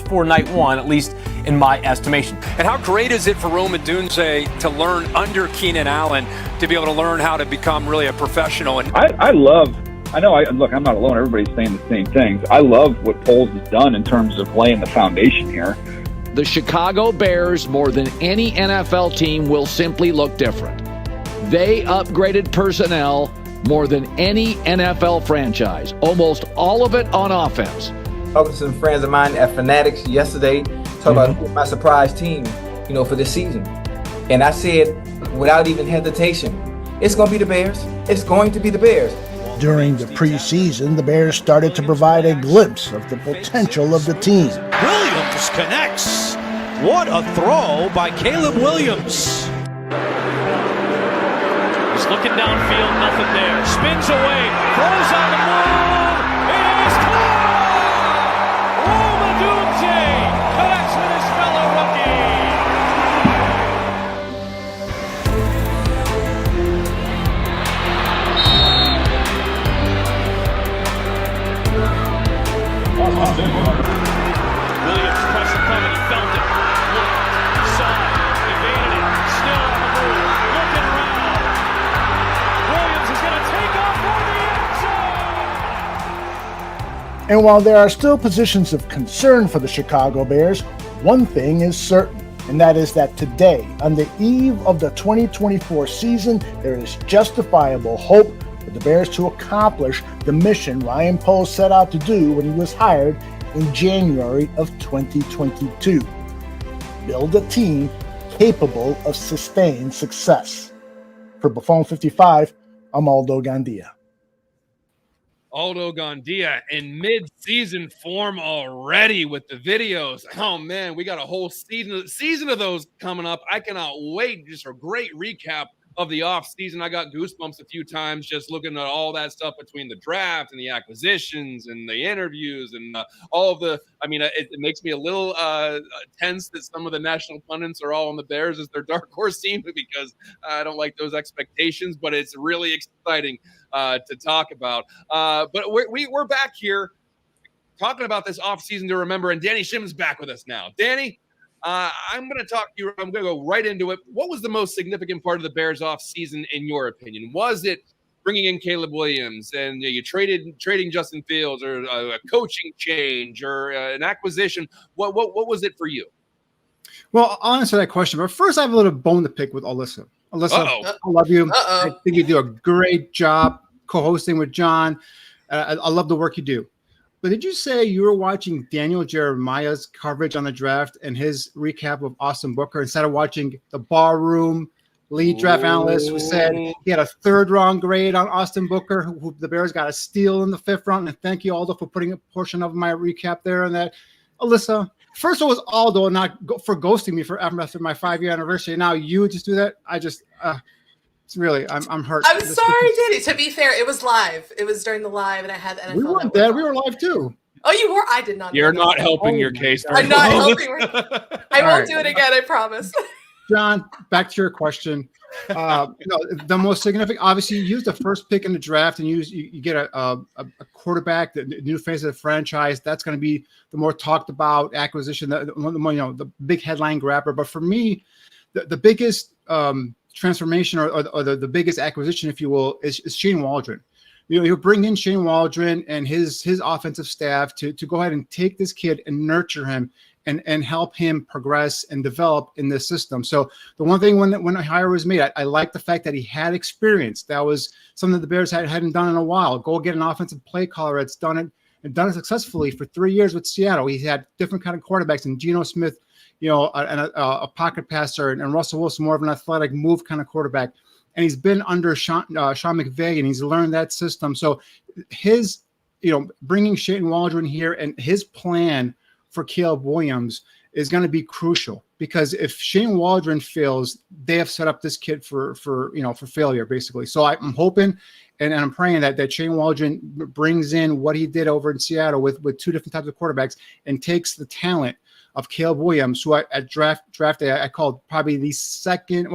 for night 1, at least in my estimation. And how great is it for Rome Odunze to learn under Keenan Allen, to be able to learn how to become really a professional? And Look, I'm not alone. Everybody's saying the same things. I love what Poles has done in terms of laying the foundation here. The Chicago Bears, more than any NFL team, will simply look different. They upgraded personnel more than any NFL franchise, almost all of it on offense. Talking to some friends of mine at Fanatics yesterday, talking about my surprise team, for this season. And I said, without even hesitation, it's going to be the Bears. It's going to be the Bears. During the preseason, the Bears started to provide a glimpse of the potential of the team. Williams connects. What a throw by Caleb Williams. He's looking downfield, nothing there. Spins away, throws on the move. It is caught! Rome Odunze connects with his fellow rookie. Williams pressure coming, he felt it. Looked, saw it, evaded it, still on the move, looking around. Williams is going to take off for the end zone. And while there are still positions of concern for the Chicago Bears, one thing is certain, and that is that today, on the eve of the 2024 season, there is justifiable hope for the Bears to accomplish the mission Ryan Poles set out to do when he was hired in January of 2022. Build a team capable of sustained success. For Buffone 55, I'm Aldo Gandia. Aldo Gandia in mid-season form already with the videos. Oh man, we got a whole season of those coming up. I cannot wait. Just a great recap of the off season. I got goosebumps a few times just looking at all that stuff between the draft and the acquisitions and the interviews and all of the. I mean, it makes me a little tense that some of the national pundits are all on the Bears as their dark horse team because I don't like those expectations. But it's really exciting to talk about. But we're back here talking about this offseason to remember, and Danny Shimon's back with us now. Danny, I'm going to talk to you. I'm going to go right into it. What was the most significant part of the Bears offseason in your opinion? Was it bringing in Caleb Williams and you trading Justin Fields, or a coaching change, or an acquisition? What was it for you? Well, I'll answer that question, but first I have a little bone to pick with Alyssa. Alyssa, I love you. I think you do a great job co-hosting with John. I love the work you do. But did you say you were watching Daniel Jeremiah's coverage on the draft and his recap of Austin Booker instead of watching the Barroom lead draft analyst who said he had a 3rd round grade on Austin Booker, who the Bears got a steal in the 5th round? And thank you, Aldo, for putting a portion of my recap there. And that, Alyssa, first it was Aldo not for ghosting me after my 5-year anniversary. Now you just do that. I just it's really I'm hurt. I'm sorry, Danny. To be fair, it was live. It was during the live, and I had the NFL. We weren't dead. We were live too. Oh, you were? I did not. You're not helping your case. I'm not helping. I won't do it again. I promise. John, back to your question. The most significant, obviously, you use the first pick in the draft, and you get a quarterback, the new face of the franchise. That's going to be the more talked about acquisition, the big headline grabber. But for me, the biggest transformation or the biggest acquisition, if you will, is Shane Waldron. You bring in Shane Waldron and his offensive staff to go ahead and take this kid and nurture him and help him progress and develop in this system. So the one thing when a hire was made, I like the fact that he had experience. That was something the Bears hadn't done in a while. Go get an offensive play caller that's done it and done it successfully for 3 years with Seattle. He had different kind of quarterbacks, and Geno Smith, and a pocket passer, and Russell Wilson, more of an athletic move kind of quarterback. And he's been under Sean McVay, and he's learned that system. So his, bringing Shane Waldron here and his plan for Caleb Williams is going to be crucial, because if Shane Waldron fails, they have set up this kid for failure, basically. So I'm hoping and I'm praying that Shane Waldron brings in what he did over in Seattle with 2 different types of quarterbacks and takes the talent of Caleb Williams, who at draft day I called probably the second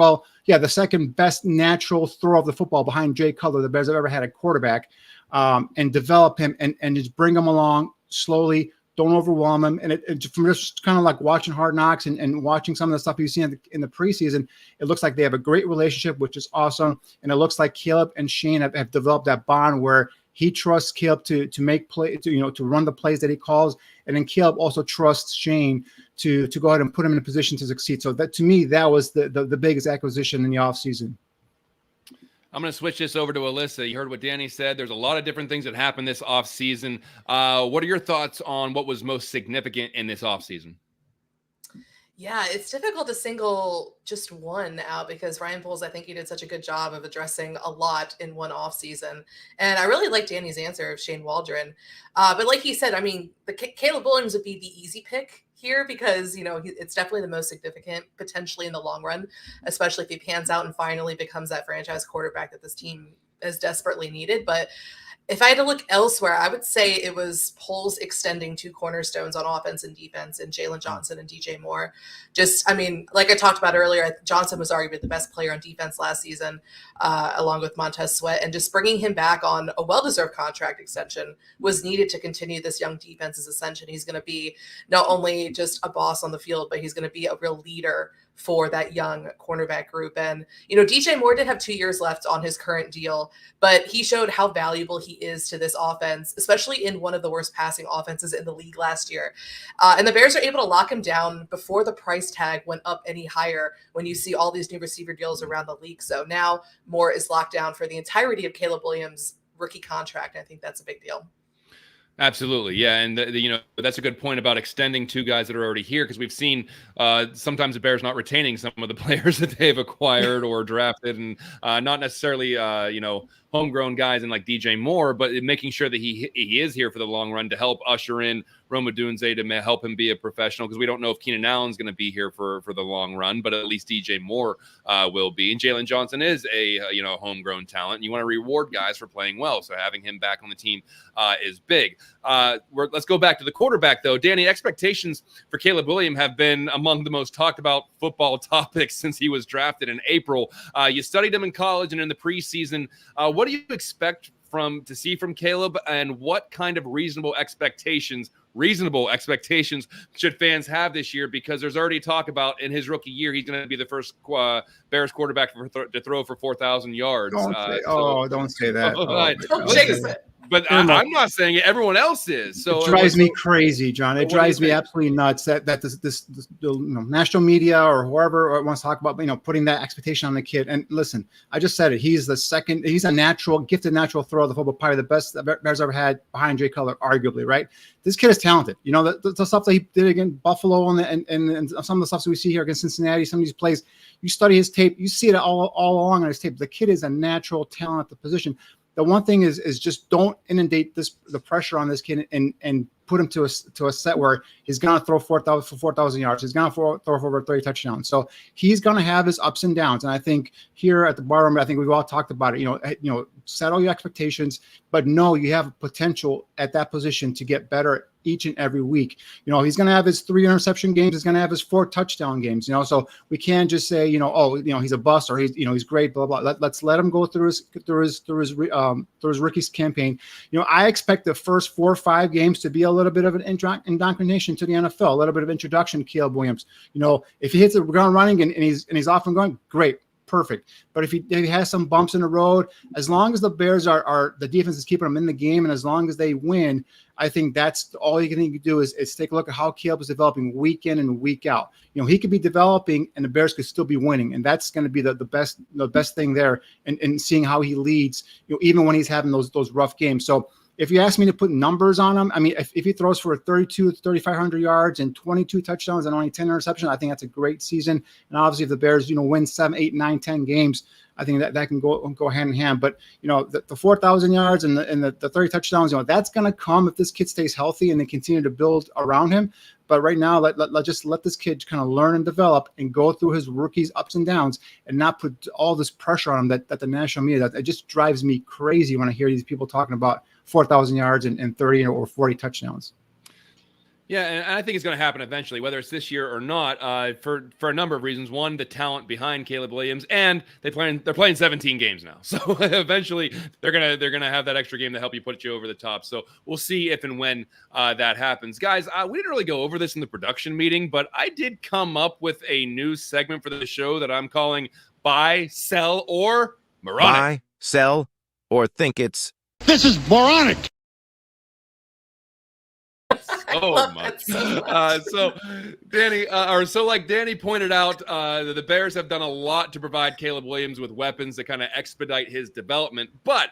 best natural throw of the football behind Jay Cutler the Bears have ever had at quarterback, and develop him and just bring him along slowly. Don't overwhelm him. And it from just kind of like watching Hard Knocks and watching some of the stuff you've seen in the preseason, it looks like they have a great relationship, which is awesome. And it looks like Caleb and Shane have developed that bond where he trusts Caleb to make play, to run the plays that he calls. And then Caleb also trusts Shane to go ahead and put him in a position to succeed. So that, to me, that was the biggest acquisition in the offseason. I'm going to switch this over to Alyssa. You heard what Danny said. There's a lot of different things that happened this offseason. What are your thoughts on what was most significant in this offseason? Yeah, it's difficult to single just one out because Ryan Poles, I think he did such a good job of addressing a lot in one offseason. And I really like Danny's answer of Shane Waldron. But like he said, I mean, Caleb Williams would be the easy pick here because, it's definitely the most significant potentially in the long run, especially if he pans out and finally becomes that franchise quarterback that this team has desperately needed. But if I had to look elsewhere, I would say it was Poles extending 2 cornerstones on offense and defense in Jalen Johnson and DJ Moore. Like I talked about earlier, Johnson was arguably the best player on defense last season, along with Montez Sweat, and just bringing him back on a well-deserved contract extension was needed to continue this young defense's ascension. He's going to be not only just a boss on the field, but he's going to be a real leader for that young cornerback group. And, DJ Moore did have 2 years left on his current deal, but he showed how valuable he is to this offense, especially in one of the worst passing offenses in the league last year. And the Bears are able to lock him down before the price tag went up any higher when you see all these new receiver deals around the league. So now Moore is locked down for the entirety of Caleb Williams' rookie contract. I think that's a big deal. Absolutely. Yeah. And, that's a good point about extending 2 guys that are already here, because we've seen sometimes the Bears not retaining some of the players that they've acquired or drafted, and not necessarily, homegrown guys and like DJ Moore, but making sure that he is here for the long run to help usher in Rome Odunze to help him be a professional, because we don't know if Keenan Allen's going to be here for the long run, but at least DJ Moore will be. And Jalen Johnson is a homegrown talent. You want to reward guys for playing well, so having him back on the team is big. Let's go back to the quarterback, though. Danny, expectations for Caleb Williams have been among the most talked about football topics since he was drafted in April. You studied him in college and in the preseason. what do you expect to see from Caleb, and what kind of reasonable expectations should fans have this year? Because there's already talk about in his rookie year, he's going to be the first Bears quarterback to throw for 4,000 yards. Don't say that. But I'm not saying it. Everyone else is. So it drives me crazy, John. It drives me absolutely nuts that this national media or whoever wants to talk about, putting that expectation on the kid. And listen, I just said it. He's a gifted natural thrower of the football, probably the best the Bears ever had behind Jay Cutler, arguably, right? This kid is talented. The stuff that he did against Buffalo and some of the stuff that we see here against Cincinnati, some of these plays, you study his tape, you see it all along on his tape. The kid is a natural talent at the position. The one thing is just don't inundate the pressure on this kid and put him to a set where he's going to throw 4,000 yards. He's going to throw for over 30 touchdowns. So he's going to have his ups and downs. And I think here at the bar room, I think we've all talked about it. Settle your expectations, but know you have potential at that position to get better each and every week. He's going to have his 3 interception games. He's going to have his 4 touchdown games. So we can't just say, he's a bust or he's great, blah blah. Let's let him go through his rookie campaign. I expect the first 4 or 5 games to be a little bit of an indoctrination to the NFL, a little bit of introduction to Caleb Williams. If he hits the ground running and he's off and going, great. Perfect. But if he has some bumps in the road, as long as the Bears are the defense is keeping them in the game, and as long as they win, I think that's all you can do is take a look at how Caleb is developing week in and week out. He could be developing and the Bears could still be winning, and that's going to be the best thing there, and seeing how he leads, even when he's having those rough games. So if you ask me to put numbers on him, I mean, if he throws for 3,500 yards and 22 touchdowns and only 10 interceptions, I think that's a great season. And obviously, if the Bears, win 7, 8, 9, 10 games, I think that can go hand in hand. But the 4,000 yards and the 30 touchdowns, that's going to come if this kid stays healthy and they continue to build around him. But right now, let's just let this kid kind of learn and develop and go through his rookie's ups and downs, and not put all this pressure on him that the national media. It just drives me crazy when I hear these people talking about 4,000 yards and 30 or 40 touchdowns. Yeah, and I think it's going to happen eventually, whether it's this year or not, for a number of reasons. One, the talent behind Caleb Williams, and they're playing 17 games now, so eventually they're gonna have that extra game to help put you over the top. So we'll see if and when that happens, guys. We didn't really go over this in the production meeting, but I did come up with a new segment for the show that I'm calling "Buy, Sell, or Moronic." Buy, sell, or think it's this is moronic. Oh my! So Danny, like Danny pointed out, the Bears have done a lot to provide Caleb Williams with weapons to kind of expedite his development. But,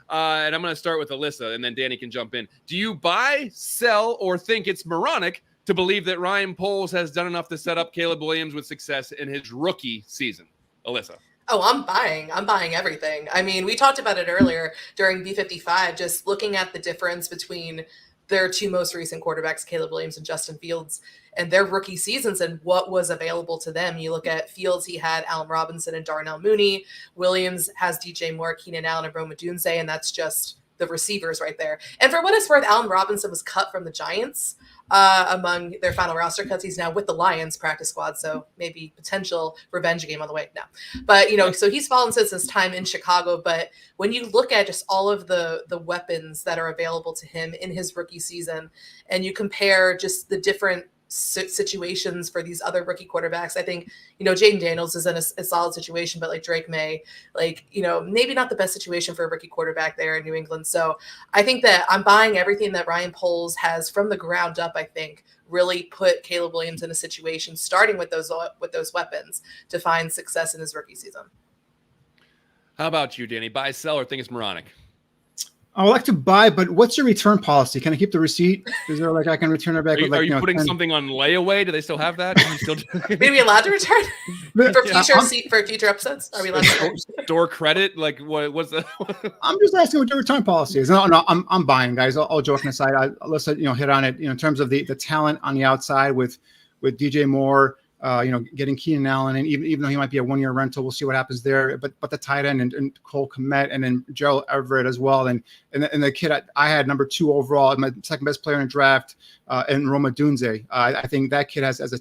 and I'm going to start with Alyssa, and then Danny can jump in. Do you buy, sell, or think it's moronic to believe that Ryan Poles has done enough to set up Caleb Williams with success in his rookie season? Alyssa. Oh, I'm buying everything. I mean, we talked about it earlier during B55, just looking at the difference between their 2 most recent quarterbacks, Caleb Williams and Justin Fields, and their rookie seasons and what was available to them. You look at Fields, he had Allen Robinson and Darnell Mooney. Williams has DJ Moore, Keenan Allen, and Rome Odunze, and that's just the receivers right there. And for what it's worth, Allen Robinson was cut from the Giants among their final roster cuts. He's now with the Lions practice squad, so maybe potential revenge game on the way. No, but so he's fallen since his time in Chicago. But when you look at just all of the weapons that are available to him in his rookie season, and you compare just the different situations for these other rookie quarterbacks, I think Jaden Daniels is in a solid situation, but like Drake May, maybe not the best situation for a rookie quarterback there in New England. So I think that I'm buying everything that Ryan Poles has from the ground up. I think really put Caleb Williams in a situation, starting with those weapons, to find success in his rookie season. How about you, Danny? Buy, sell, or think it's moronic? I would like to buy, but what's your return policy? Can I keep the receipt? Is there I can return it back? Are you putting something on layaway? Do they still have that? Are we allowed to return for future episodes? Are we allowed to store credit? Like what's the? I'm just asking what your return policy is. No, I'm buying, guys. All joking aside, Alyssa, hit on it. In terms of the talent on the outside with DJ Moore, getting Keenan Allen, and even though he might be a 1-year rental, we'll see what happens there. But the tight end and Cole Kmet, and then Gerald Everett as well, and the kid I had number 2 overall, my second best player in the draft, and Roma Dunze. I think that kid has a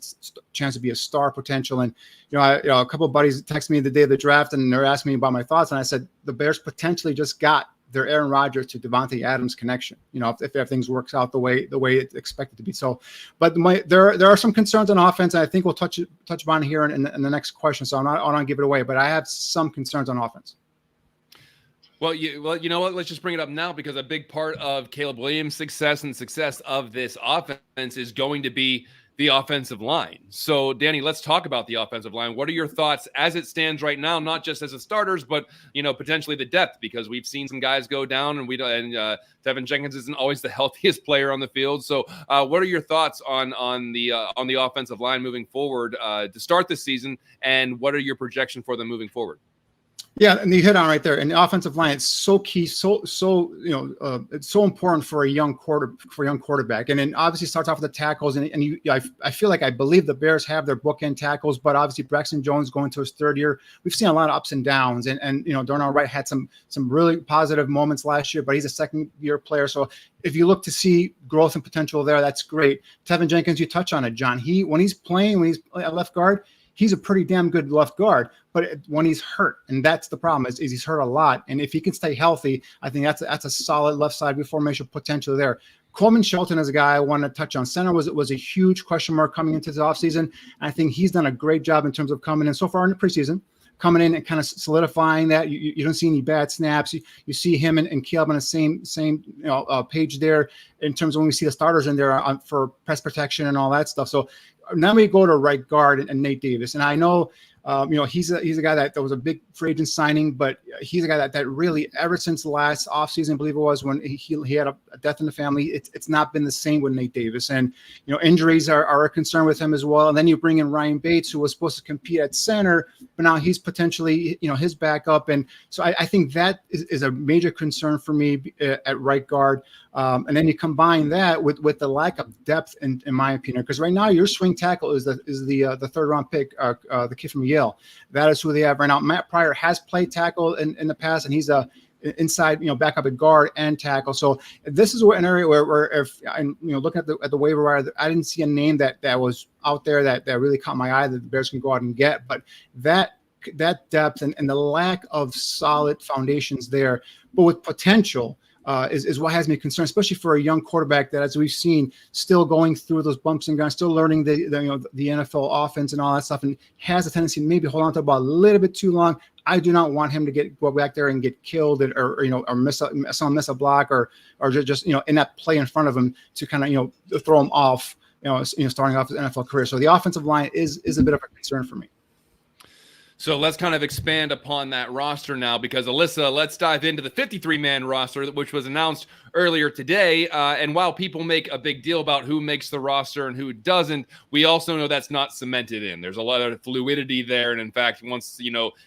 chance to be a star potential. And a couple of buddies texted me the day of the draft, and they're asking me about my thoughts, and I said the Bears potentially just got their Aaron Rodgers to Devontae Adams connection, if things works out the way it's expected to be. So, but there are some concerns on offense, and I think we'll touch upon here in the next question. So I don't want to give it away, but I have some concerns on offense. Well, you know what? Let's just bring it up now, because a big part of Caleb Williams' success and success of this offense is going to be the offensive line. So, Danny, let's talk about the offensive line. What are your thoughts as it stands right now, not just as the starters, but potentially the depth? Because we've seen some guys go down, and Tevin Jenkins isn't always the healthiest player on the field. So, what are your thoughts on the offensive line moving forward to start this season, and what are your projections for them moving forward? Yeah, and you hit on right there. And the offensive line, it's so key, it's so important for a young quarterback. And then obviously starts off with the tackles. I feel like I believe the Bears have their bookend tackles, but obviously Braxton Jones going to his 3rd year. We've seen a lot of ups and downs. And Darnell Wright had some really positive moments last year, but he's a 2nd-year player. So if you look to see growth and potential there, that's great. Tevin Jenkins, you touch on it, John. When he's at left guard, he's a pretty damn good left guard, but when he's hurt, and that's the problem, is he's hurt a lot. And if he can stay healthy, I think that's a solid left side formation potential there. Coleman Shelton is a guy I want to touch on. Center was a huge question mark coming into the offseason. And I think he's done a great job in terms of coming in so far in the preseason, coming in and kind of solidifying that. You don't see any bad snaps. You see him and Caleb on the same page there in terms of when we see the starters in there for press protection and all that stuff. So now we go to right guard and Nate Davis. And I know, he's a guy that was a big free agent signing, but he's a guy that really, ever since last offseason, I believe it was, when he had a death in the family, it's not been the same with Nate Davis. And, injuries are a concern with him as well. And then you bring in Ryan Bates, who was supposed to compete at center, but now he's potentially, his backup. And so I think that is a major concern for me at right guard. And then you combine that with the lack of depth, in my opinion, because right now your swing tackle is the 3rd round pick, the kid from Yale. That is who they have right now. Matt Pryor has played tackle in the past, and he's a inside, backup at guard and tackle. So this is an area where if looking at the waiver wire, I didn't see a name that was out there that really caught my eye that the Bears can go out and get. But that depth and the lack of solid foundations there, but with potential, is what has me concerned, especially for a young quarterback that, as we've seen, still going through those bumps and grounds, still learning the NFL offense and all that stuff, and has a tendency to maybe hold on to the ball a little bit too long. I do not want him to go back there and get killed or miss a block or just in that play in front of him to kind of throw him off starting off his NFL career. So the offensive line is a bit of a concern for me. So let's kind of expand upon that roster now, because Alyssa, let's dive into the 53-man roster, which was announced earlier today. And while people make a big deal about who makes the roster and who doesn't, we also know that's not cemented in. There's a lot of fluidity there. And in fact, once,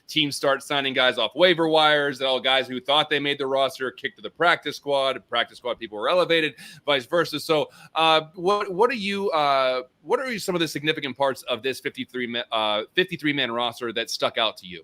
teams start signing guys off waiver wires, all guys who thought they made the roster kicked to the practice squad people were elevated, vice versa. So what are some of the significant parts of this 53-man roster that stuck out to you?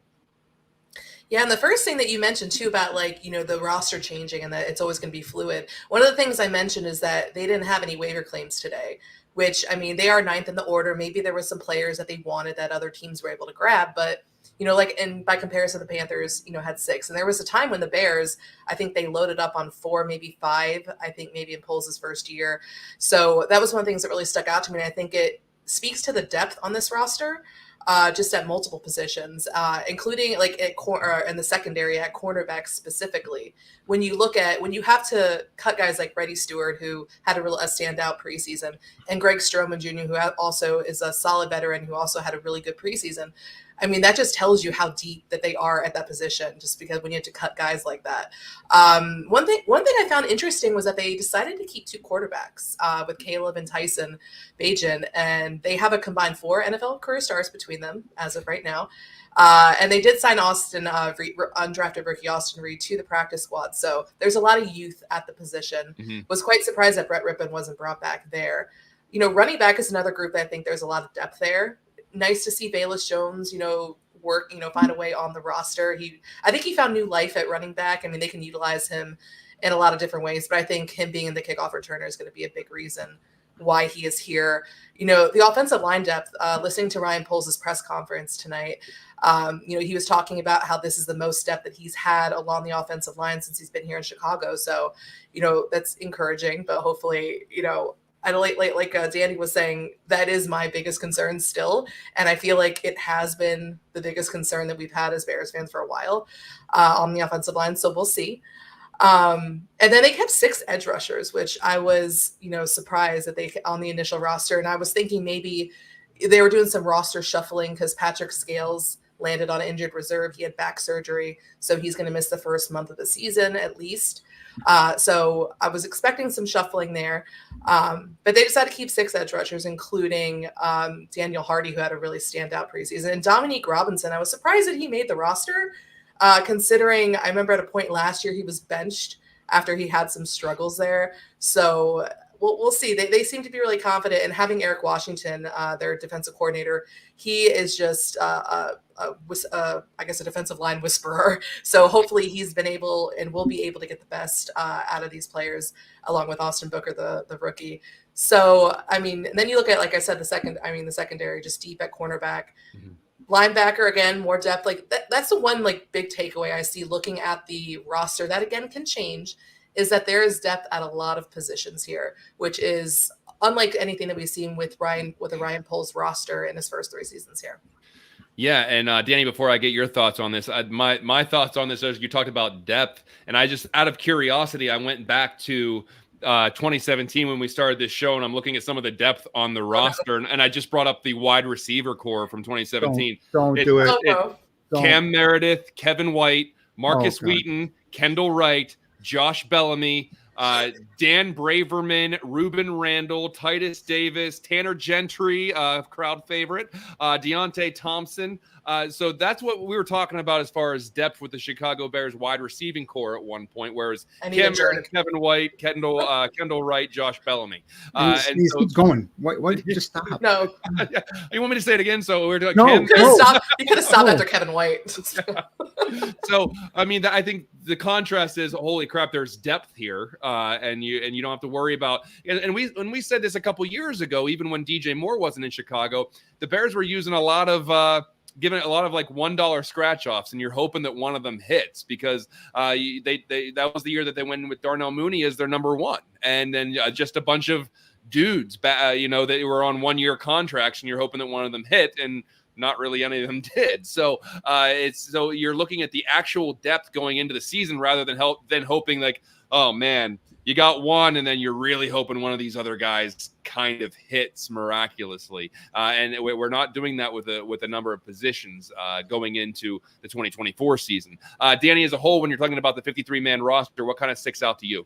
Yeah, and the first thing that you mentioned too about the roster changing and that it's always going to be fluid. One of the things I mentioned is that they didn't have any waiver claims today, which, they are 9th in the order. Maybe there was some players that they wanted that other teams were able to grab, but by comparison, the Panthers, had 6. And there was a time when the Bears, I think they loaded up on 4, maybe 5, I think maybe in Poles' first year. So that was one of the things that really stuck out to me. And I think it speaks to the depth on this roster, just at multiple positions, including in the secondary at cornerback specifically. When you have to cut guys like Reddy Stewart, who had a standout preseason, and Greg Stroman Jr., who also is a solid veteran, who also had a really good preseason. That just tells you how deep that they are at that position, just because when you have to cut guys like that. One thing I found interesting was that they decided to keep 2 quarterbacks with Caleb and Tyson Bagent, and they have a combined 4 NFL career starts between them as of right now. And they did sign undrafted rookie Austin Reed to the practice squad. So there's a lot of youth at the position. Mm-hmm. Was quite surprised that Brett Rippon wasn't brought back there. Running back is another group that I think there's a lot of depth there. nice to see Bayless Jones, work, find a way on the roster. I think he found new life at running back. I mean, they can utilize him in a lot of different ways, but I think him being in the kickoff returner is going to be a big reason why he is here. The offensive line depth, listening to Ryan Poles' press conference tonight, he was talking about how this is the most depth that he's had along the offensive line since he's been here in Chicago. So, that's encouraging, but hopefully, like Danny was saying, that is my biggest concern still. And I feel like it has been the biggest concern that we've had as Bears fans for a while on the offensive line. So we'll see. And then they kept 6 edge rushers, which I was, surprised that they on the initial roster. And I was thinking maybe they were doing some roster shuffling because Patrick Scales landed on injured reserve. He had back surgery, so he's going to miss the first month of the season at least. So I was expecting some shuffling there. But they decided to keep 6 edge rushers, including Daniel Hardy, who had a really standout preseason. And Dominique Robinson, I was surprised that he made the roster. Considering I remember at a point last year he was benched after he had some struggles there. So we'll see. They seem to be really confident. And having Eric Washington, their defensive coordinator, he is just, I guess, a defensive line whisperer. So hopefully he's been able and will be able to get the best out of these players, along with Austin Booker, the rookie. So, I mean, then you look at, like I said, the secondary, just deep at cornerback. Mm-hmm. Linebacker, again, more depth. Like that's the one big takeaway I see looking at the roster that again can change, is that there is depth at a lot of positions here, which is unlike anything that we've seen with the Ryan Poles roster in his first 3 seasons here. Yeah, and Danny, before I get your thoughts on this, my thoughts on this is you talked about depth, and I just, out of curiosity, I went back to 2017 when we started this show, and I'm looking at some of the depth on the roster, and I just brought up the wide receiver core from 2017. Don't do it. Cam Meredith, Kevin White, Marcus Wheaton, Kendall Wright, Josh Bellamy, Dan Braverman, Ruben Randall, Titus Davis, Tanner Gentry, crowd favorite, Deontay Thompson. So that's what we were talking about as far as depth with the Chicago Bears wide receiving core at one point, whereas Cam Meredith, Kevin White, Kendall Wright, Josh Bellamy. He's going. What? Just stop. No. You want me to say it again? So we're doing. You could have stopped after Kevin White. So I mean, I think the contrast is, holy crap, there's depth here, and you don't have to worry about. And we said this a couple years ago, even when DJ Moore wasn't in Chicago, the Bears were using a lot of. Giving a lot of $1 scratch offs, and you're hoping that one of them hits because that was the year that they went in with Darnell Mooney as their number 1, and then just a bunch of dudes, that were on 1-year contracts, and you're hoping that one of them hit, and not really any of them did. So so you're looking at the actual depth going into the season rather than hoping oh man, you got one, and then you're really hoping one of these other guys kind of hits miraculously. And we're not doing that with a number of positions going into the 2024 season. Danny, as a whole, when you're talking about the 53-man roster, what kind of sticks out to you?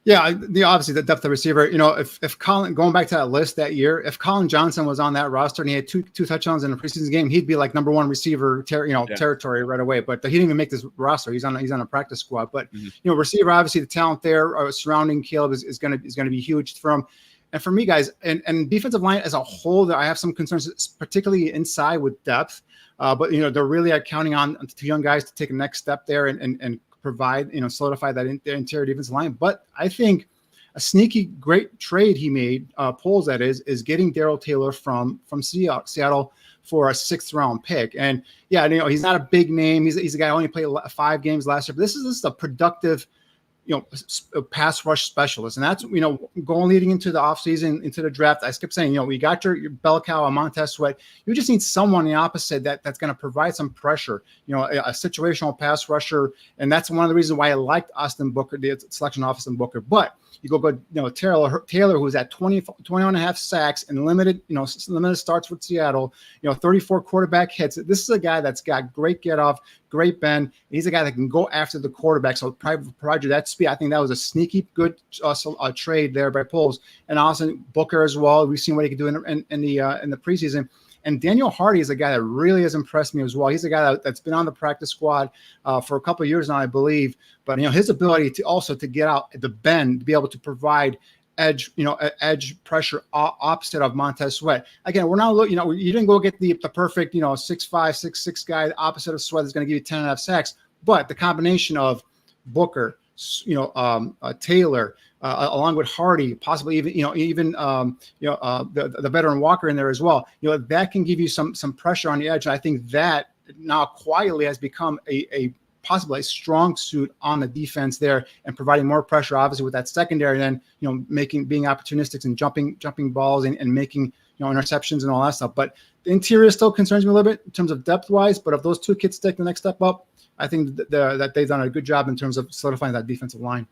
Yeah, obviously the depth of receiver. If Colin, going back to that list that year, if Colin Johnson was on that roster and he had two touchdowns in a preseason game, he'd be number 1 receiver, territory right away. But he didn't even make this roster. He's on a practice squad. But receiver, obviously the talent there surrounding Caleb is going to be huge for him. And for me, guys, and defensive line as a whole, I have some concerns, particularly inside with depth. But they're really counting on 2 young guys to take a next step there and provide, solidify that interior defensive line. But I think a sneaky great trade he made, Poles that is getting Darrell Taylor from Seattle for a 6th-round pick. And yeah, he's not a big name. He's a guy who only played 5 games last year. But this is a productive, pass rush specialist. And that's, going leading into the offseason, into the draft, I kept saying, we got your bell cow, a Montez Sweat. You just need someone the opposite that's going to provide some pressure, a situational pass rusher. And that's one of the reasons why I liked Austin Booker, the selection of Austin Booker. But you go, Taylor, who's at 21 and a half sacks and limited starts with Seattle, 34 quarterback hits. This is a guy that's got great get off, great bend. He's a guy that can go after the quarterback. So provide you that speed. I think that was a sneaky good trade there by Poles, and also Booker as well. We've seen what he could do in the preseason. And Daniel Hardy is a guy that really has impressed me as well. He's a guy that's been on the practice squad for a couple of years now, I believe. But his ability to get out the bend, to be able to provide edge pressure opposite of Montez Sweat. Again, we're not looking, you didn't go get the perfect, 6'5", 6'6" guy opposite of Sweat that's going to give you 10.5 sacks, but the combination of Booker, Taylor, along with Hardy, possibly even the veteran Walker in there as well, that can give you some pressure on the edge. And I think that now quietly has become possibly a strong suit on the defense there, and providing more pressure, obviously, with that secondary, then being opportunistic and jumping balls and making interceptions and all that stuff. But the interior still concerns me a little bit in terms of depth wise. But if those two kids take the next step up, I think that they've done a good job in terms of solidifying that defensive line.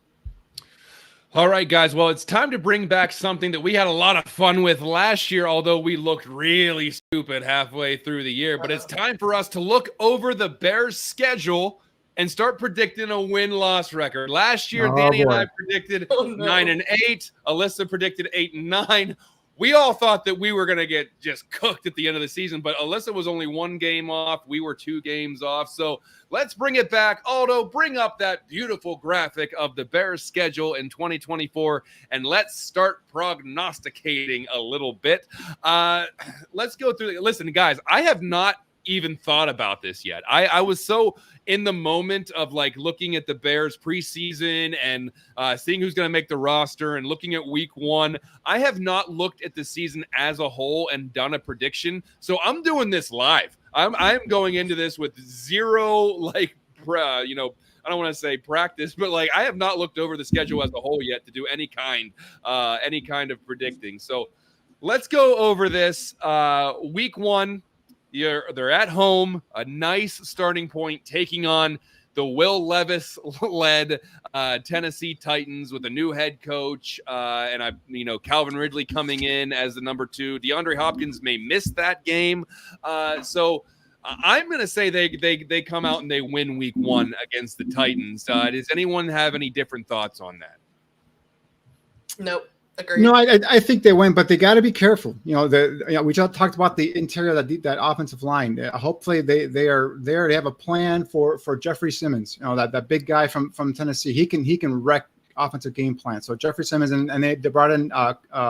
All right, guys. Well, it's time to bring back something that we had a lot of fun with last year, although we looked really stupid halfway through the year. But it's time for us to look over the Bears' schedule and start predicting a win-loss record. Last year, Danny and I predicted 9-8. Alyssa predicted 8-9. We all thought that we were going to get just cooked at the end of the season, but Alyssa was only 1 game off. We were 2 games off. So let's bring it back. Aldo, bring up that beautiful graphic of the Bears' schedule in 2024, and let's start prognosticating a little bit. Let's go through. Listen, guys, I have not even thought about this yet. I was so in the moment of like looking at the Bears preseason and seeing who's going to make the roster and looking at week 1. I have not looked at the season as a whole and done a prediction. So I'm doing this live. I'm going into this with zero, I don't want to say practice, but I have not looked over the schedule as a whole yet to do any kind of predicting. So let's go over this. Week 1. They're at home, a nice starting point, taking on the Will Levis-led Tennessee Titans with a new head coach, and Calvin Ridley coming in as the number 2. DeAndre Hopkins may miss that game, so I'm going to say they come out and they win week 1 against the Titans. Does anyone have any different thoughts on that? Nope. Agreed. No, I think they win, but they got to be careful. We just talked about the interior of that offensive line. Hopefully they are there. They have a plan for Jeffrey Simmons. That big guy from Tennessee. He can wreck offensive game plan. So Jeffrey Simmons and they brought in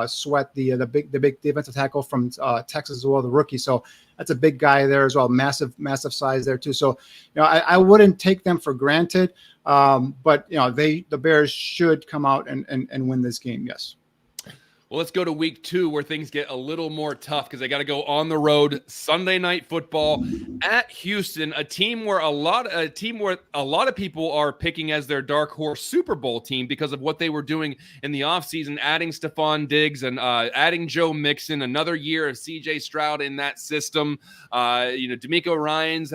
Sweat, the big defensive tackle from Texas as well, the rookie. So that's a big guy there as well. Massive size there too. So I wouldn't take them for granted. But the Bears should come out and win this game. Yes. Well, let's go to week 2 where things get a little more tough because they got to go on the road. Sunday night football at Houston, a team where a lot of people are picking as their dark horse Super Bowl team because of what they were doing in the offseason, adding Stephon Diggs and adding Joe Mixon, another year of CJ Stroud in that system. DeMeco Ryans,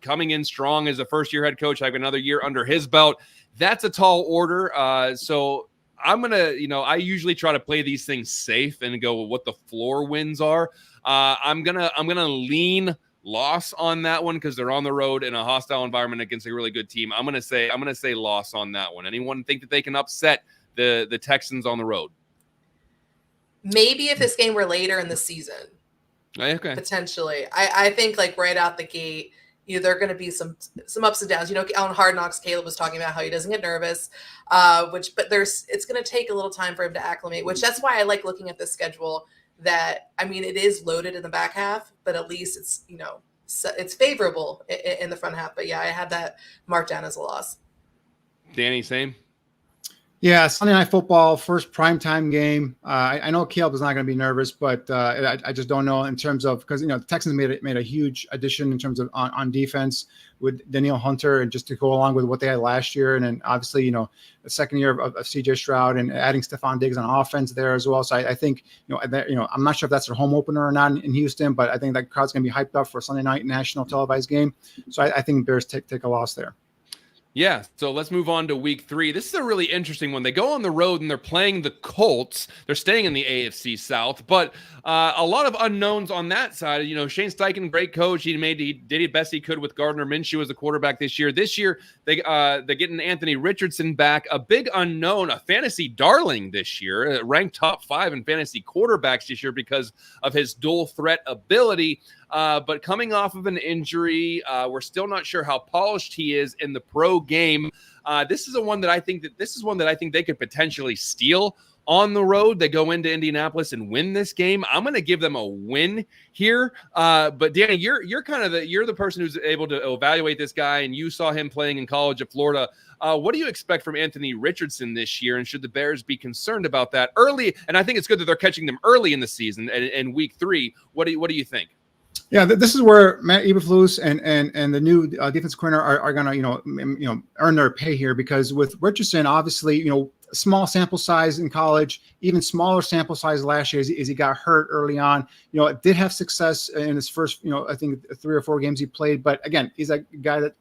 coming in strong as a first-year head coach, having another year under his belt. That's a tall order. So I'm going to, I usually try to play these things safe and go with what the floor wins are. I'm going to lean loss on that one because they're on the road in a hostile environment against a really good team. I'm going to say loss on that one. Anyone think that they can upset the Texans on the road? Maybe if this game were later in the season. Okay. Potentially. I think right out the gate, there are going to be some ups and downs. On Hard Knocks, Caleb was talking about how he doesn't get nervous, but it's going to take a little time for him to acclimate, which that's why I like looking at this schedule it is loaded in the back half, but at least it's, it's favorable in the front half. But yeah, I had that marked down as a loss. Danny, same? Yeah, Sunday Night Football, first primetime game. I know Caleb is not going to be nervous, but I just don't know in terms of because the Texans made a huge addition in terms of on defense with Danielle Hunter and just to go along with what they had last year, and then obviously the second year of CJ Stroud and adding Stephon Diggs on offense there as well. So I think I'm not sure if that's their home opener or not in Houston, but I think that crowd's going to be hyped up for a Sunday night national televised game. So I think Bears take a loss there. Yeah, so let's move on to week 3. This is a really interesting one. They go on the road and they're playing the Colts. They're staying in the AFC South, but a lot of unknowns on that side. Shane Steichen, great coach. He did the best he could with Gardner Minshew as a quarterback this year. This year, they're getting Anthony Richardson back, a big unknown, a fantasy darling this year, ranked top 5 in fantasy quarterbacks this year because of his dual threat ability. but coming off of an injury, we're still not sure how polished he is in the pro game. This is one that I think they could potentially steal on the road. They go into Indianapolis and win this game. I'm going to give them a win here. But Danny, you're the person who's able to evaluate this guy, and you saw him playing in college at Florida. What do you expect from Anthony Richardson this year, and should the Bears be concerned about that early? And I think it's good that they're catching them early in the season and week 3. What do you think? Yeah, this is where Matt Eberflus and the new defensive coordinator are going to earn their pay here, because with Richardson, obviously, small sample size in college, even smaller sample size last year as he got hurt early on. Did have success in his first, I think 3 or 4 games he played. But again, he's a guy that,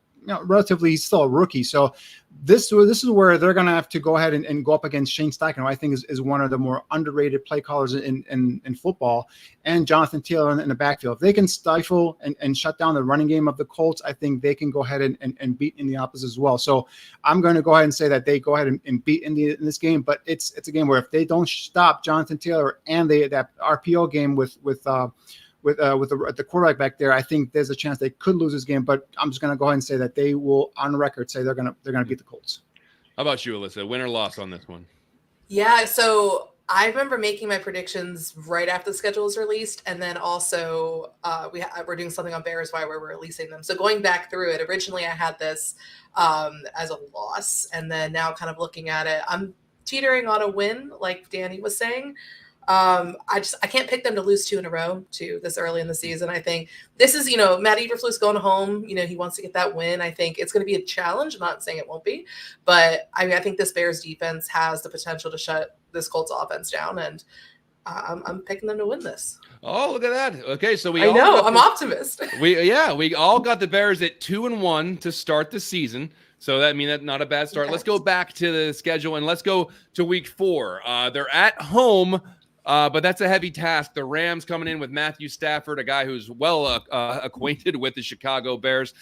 relatively, he's still a rookie. So this is where they're going to have to go ahead and go up against Shane Steichen, who I think is one of the more underrated play callers in football, and Jonathan Taylor in the backfield. If they can stifle and shut down the running game of the Colts, I think they can go ahead and beat Indianapolis as well. So I'm going to go ahead and say that they go ahead and beat Indy in this game. But it's a game where if they don't stop Jonathan Taylor and that RPO game with the quarterback back there, I think there's a chance they could lose this game. But I'm just going to go ahead and say that they will, on record, say they're going to beat the Colts. How about you, Alyssa? Win or loss on this one? Yeah, so I remember making my predictions right after the schedule was released, and then also we're doing something on Bears Wire where we're releasing them. So going back through it, originally I had this as a loss, and then now kind of looking at it, I'm teetering on a win, like Danny was saying. I can't pick them to lose 2 in a row too this early in the season. I think this is, Matt Eberflus going home, he wants to get that win. I think it's going to be a challenge. I'm not saying it won't be, but I think this Bears defense has the potential to shut this Colts offense down, and I'm picking them to win this. Oh, look at that. Okay, so I'm optimist. We all got the Bears at 2-1 to start the season. So that's not a bad start. Let's go back to the schedule and let's go to week 4. They're at home. But that's a heavy task. The Rams coming in with Matthew Stafford, a guy who's well acquainted with the Chicago Bears.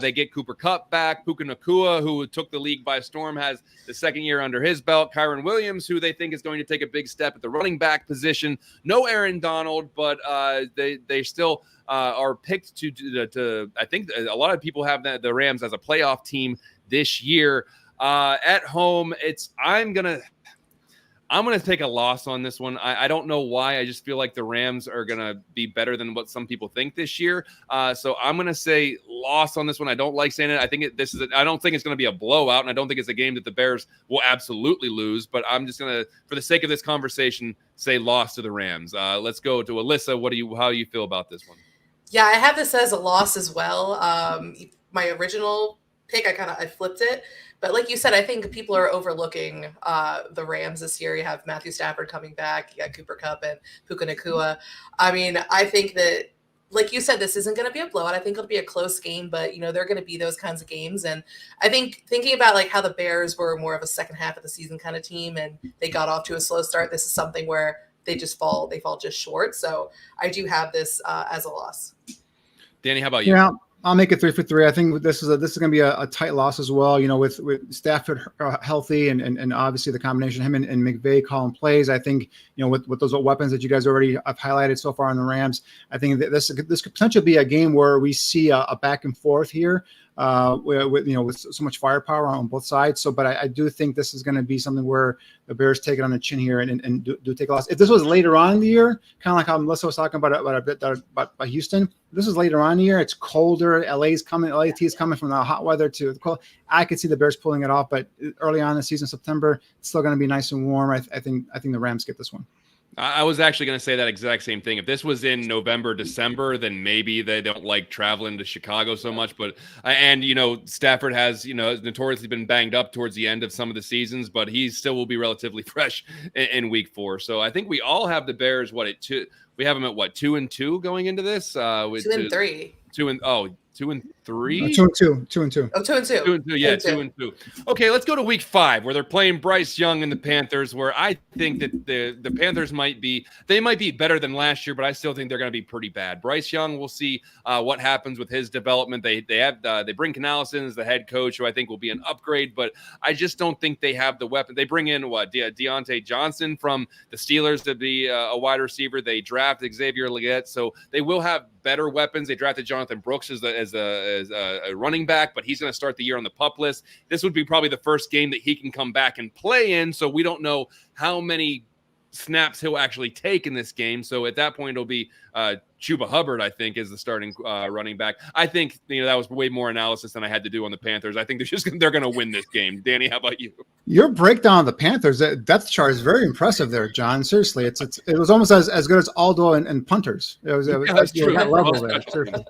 They get Cooper Kupp back. Puka Nacua, who took the league by storm, has the second year under his belt. Kyron Williams, who they think is going to take a big step at the running back position. No Aaron Donald, but they still are picked to I think a lot of people have the Rams as a playoff team this year. At home, I'm going to take a loss on this one. I don't know why. I just feel like the Rams are going to be better than what some people think this year. So I'm going to say loss on this one. I don't like saying it. I think I don't think it's going to be a blowout, and I don't think it's a game that the Bears will absolutely lose. But I'm just going to, for the sake of this conversation, say loss to the Rams. Let's go to Alyssa. How do you feel about this one? Yeah, I have this as a loss as well. My original pick, I flipped it. But like you said, I think people are overlooking the Rams this year. You have Matthew Stafford coming back. You got Cooper Kupp and Puka Nacua. I mean, I think that, like you said, this isn't going to be a blowout. I think it'll be a close game, but, they're going to be those kinds of games. And I think thinking about like how the Bears were more of a second half of the season kind of team and they got off to a slow start, this is something where they fall just short. So I do have this as a loss. Danny, how about you? Yeah. I'll make it 3 for 3. I think this is going to be a tight loss as well. With Stafford healthy and obviously the combination of him and McVay calling plays. I think with those weapons that you guys already have highlighted so far on the Rams, I think that this could potentially be a game where we see a back and forth here. With so much firepower on both sides. So, but I do think this is going to be something where the Bears take it on the chin here and do take a loss. If this was later on in the year, kind of like how Melissa was talking about Houston, if this is later on in the year, it's colder. LAT is coming from the hot weather to the cold. I could see the Bears pulling it off, but early on in the season, September, it's still going to be nice and warm. I think the Rams get this one. I was actually going to say that exact same thing. If this was in November, December, then maybe they don't like traveling to Chicago so much. But Stafford has notoriously been banged up towards the end of some of the seasons, but he still will be relatively fresh in week 4. So I think we all have the Bears. We have them at 2-2 going into this. 2-3. 2-3? 2-2. 2-2. Yeah, 2-2. Okay, let's go to week 5 where they're playing Bryce Young and the Panthers, where I think that the Panthers might be better than last year, but I still think they're going to be pretty bad. Bryce Young, we'll see what happens with his development. They bring Canales in as the head coach, who I think will be an upgrade, but I just don't think they have the weapon. They bring in Deontay Johnson from the Steelers to be a wide receiver. They draft Xavier Legette, so they will have better weapons. They drafted Jonathan Brooks as a running back, but he's going to start the year on the PUP list. This would be probably the first game that he can come back and play in, so we don't know how many snaps he'll actually take in this game. So at that point, it'll be Chuba Hubbard, I think, is the starting running back. I think that was way more analysis than I had to do on the Panthers. I think they're going to win this game. Danny, how about you? Your breakdown of the Panthers, that depth chart is very impressive there, John. Seriously, it was almost as good as Aldo and punters. It was true. That level there. Seriously.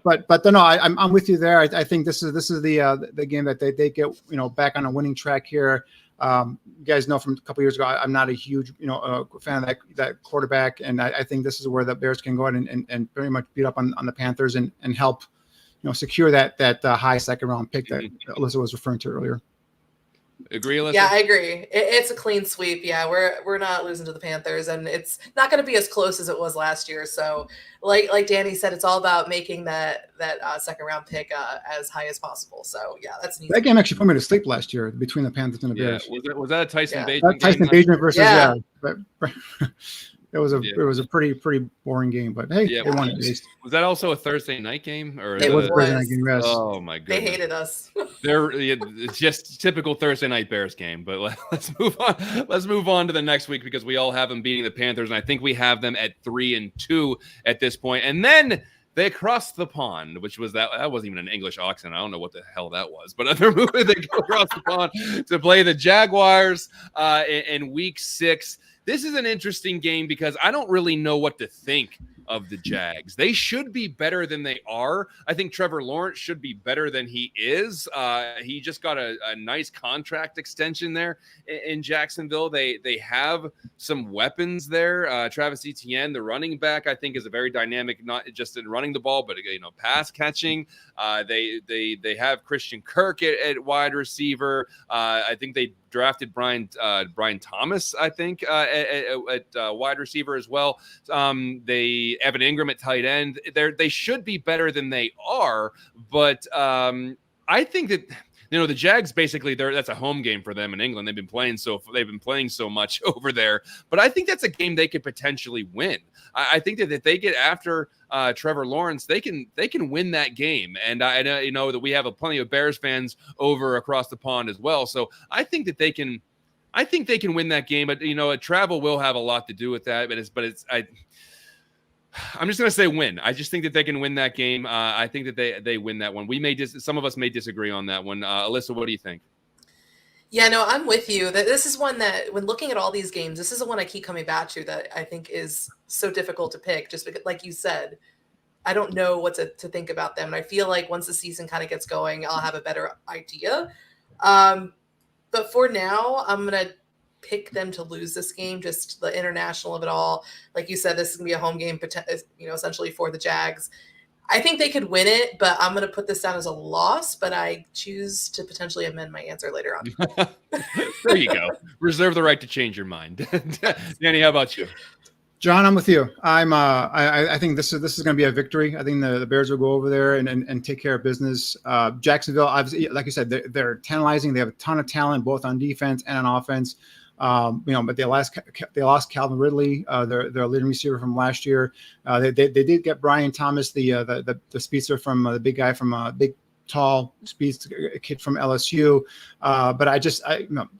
But no, I'm with you there. I think this is the game that they get back on a winning track here. You guys know from a couple years ago, I'm not a huge fan of that quarterback, and I think this is where the Bears can go ahead and very much beat up on the Panthers and help secure that high second round pick that Alyssa was referring to earlier. Agree, Alyssa? Yeah, I agree. It's a clean sweep. Yeah, we're not losing to the Panthers, and it's not going to be as close as it was last year. So, like Danny said, it's all about making that second round pick as high as possible. So, yeah, that's neat. That game actually put me to sleep last year between the Panthers and the Bears. Was that a Tyson Bagent? Tyson Bagent versus It was a pretty boring game, but hey, they won at least. Was that also a Thursday night game? Or it was a Thursday night game. Yes. Oh my goodness, they hated us. It's just typical Thursday night Bears game. But let's move on. Let's move on to the next week because we all have them beating the Panthers, and I think we have them at 3-2 at this point. And then they crossed the pond, which was that wasn't even an English accent. I don't know what the hell that was, but they're moving. They go across the pond to play the Jaguars in week 6. This is an interesting game because I don't really know what to think of the Jags. They should be better than they are. I think Trevor Lawrence should be better than he is. He just got a nice contract extension there in Jacksonville. They have some weapons there. Travis Etienne, the running back, I think is a very dynamic, not just in running the ball, but pass catching. They have Christian Kirk at wide receiver. I think they drafted Brian Thomas, I think, at wide receiver as well. Evan Ingram at tight end. They should be better than they are, but I think that the Jags basically that's a home game for them in England. They've been playing so much over there, but I think that's a game they could potentially win. I think that if they get after Trevor Lawrence, they can win that game. And I know that we have plenty of Bears fans over across the pond as well. So I think that they can win that game. But travel will have a lot to do with that. I'm just going to say win. I just think that they can win that game. I think that they win that one. Some of us may disagree on that one. Alyssa, what do you think? Yeah, no, I'm with you. This is one that, when looking at all these games, this is the one I keep coming back to that I think is so difficult to pick. Just because, like you said, I don't know what to think about them, and I feel like once the season kind of gets going, I'll have a better idea. But for now, I'm gonna pick them to lose this game, just the international of it all. Like you said, this is gonna be a home game, essentially for the Jags. I think they could win it, but I'm going to put this down as a loss, but I choose to potentially amend my answer later on. There you go. Reserve the right to change your mind. Danny, how about you? John, I'm with you. I think this is going to be a victory. I think the Bears will go over there and take care of business. Jacksonville, obviously, like you said, they're tantalizing. They have a ton of talent, both on defense and on offense. But they lost Calvin Ridley, their leading receiver from last year. They did get Brian Thomas, the speedster from the big guy from big tall speedster kid from LSU. But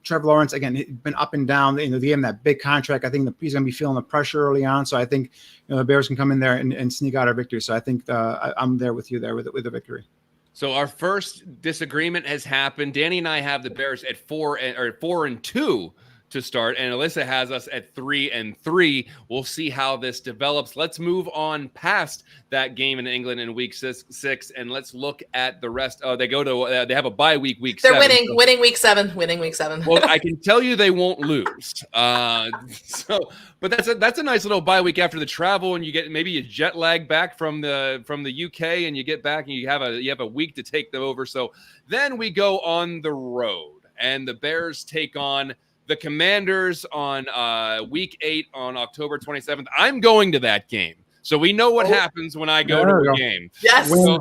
Trevor Lawrence, again, he's been up and down. They gave him that big contract. I think he's going to be feeling the pressure early on. So I think the Bears can come in there and sneak out a victory. So I think I'm there with you there with the victory. So our first disagreement has happened. Danny and I have the Bears at 4-2 to start, and Alyssa has us at 3-3. We'll see how this develops. Let's move on past that game in England in week six, and let's look at the rest. Oh, they go to they have a bye week. They're 7. winning week 7. Winning week 7. Well, I can tell you they won't lose. But that's a nice little bye week after the travel, and you get maybe a jet lag back from the UK, and you get back and you have a week to take them over. So then we go on the road, and the Bears take on the Commanders on week 8 on October 27th. I'm going to that game, so we know what happens when I go to a game. Yes. And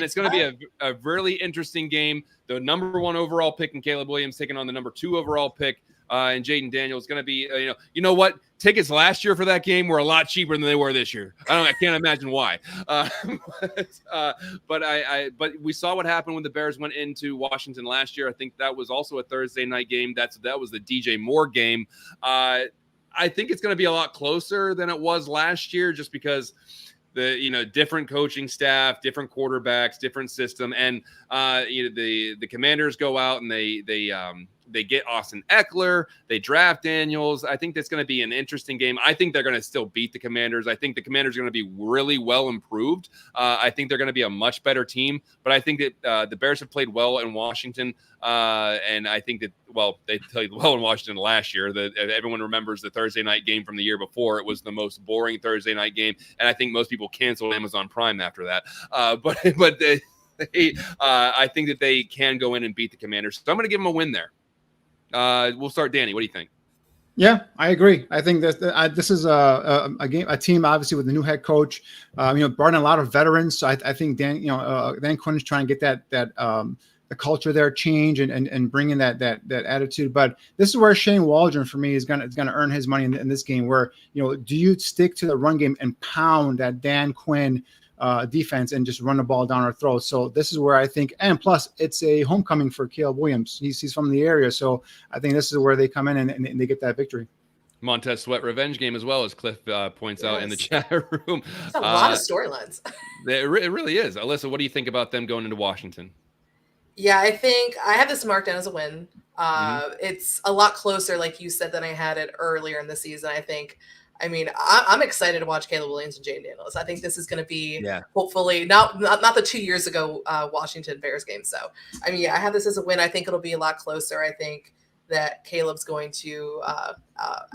it's going to be a really interesting game. The number 1 overall pick in Caleb Williams taking on the number 2 overall pick and Jaden Daniels. Going to be you know what, tickets last year for that game were a lot cheaper than they were this year. I can't imagine why. But we saw what happened when the Bears went into Washington last year. I think that was also a Thursday night game. That was the DJ Moore game. I think it's going to be a lot closer than it was last year, just because the different coaching staff, different quarterbacks, different system, and the Commanders go out and they get Austin Eckler, they draft Daniels. I think that's going to be an interesting game. I think they're going to still beat the Commanders. I think the Commanders are going to be really well improved. I think they're going to be a much better team, but I think that the Bears have played well in Washington, and I think that, they played well in Washington last year. Everyone remembers the Thursday night game from the year before. It was the most boring Thursday night game, and I think most people canceled Amazon Prime after that. I think that they can go in and beat the Commanders. So I'm going to give them a win there. We'll start, Danny. What do you think? Yeah, I agree. I think that this is a team, obviously, with the new head coach. Brought in a lot of veterans. So I think Dan Quinn is trying to get that the culture there change and bring in that attitude. But this is where Shane Waldron for me is gonna earn his money in this game. Where do you stick to the run game and pound that Dan Quinn defense and just run the ball down our throats? So this is where I think, and plus it's a homecoming for Caleb Williams. He's from the area, so I think this is where they come in and they get that victory. Montez Sweat revenge game as well, as Cliff points out in the chat room. It's a lot of storylines. It really is. Alyssa, what do you think about them going into Washington? Yeah, I think I have this marked down as a win. It's a lot closer, like you said, than I had it earlier in the season. I'm excited to watch Caleb Williams and Jaden Daniels. I think this is going to be hopefully not the 2 years ago Washington Bears game. So, I have this as a win. I think it'll be a lot closer. I think that Caleb's going to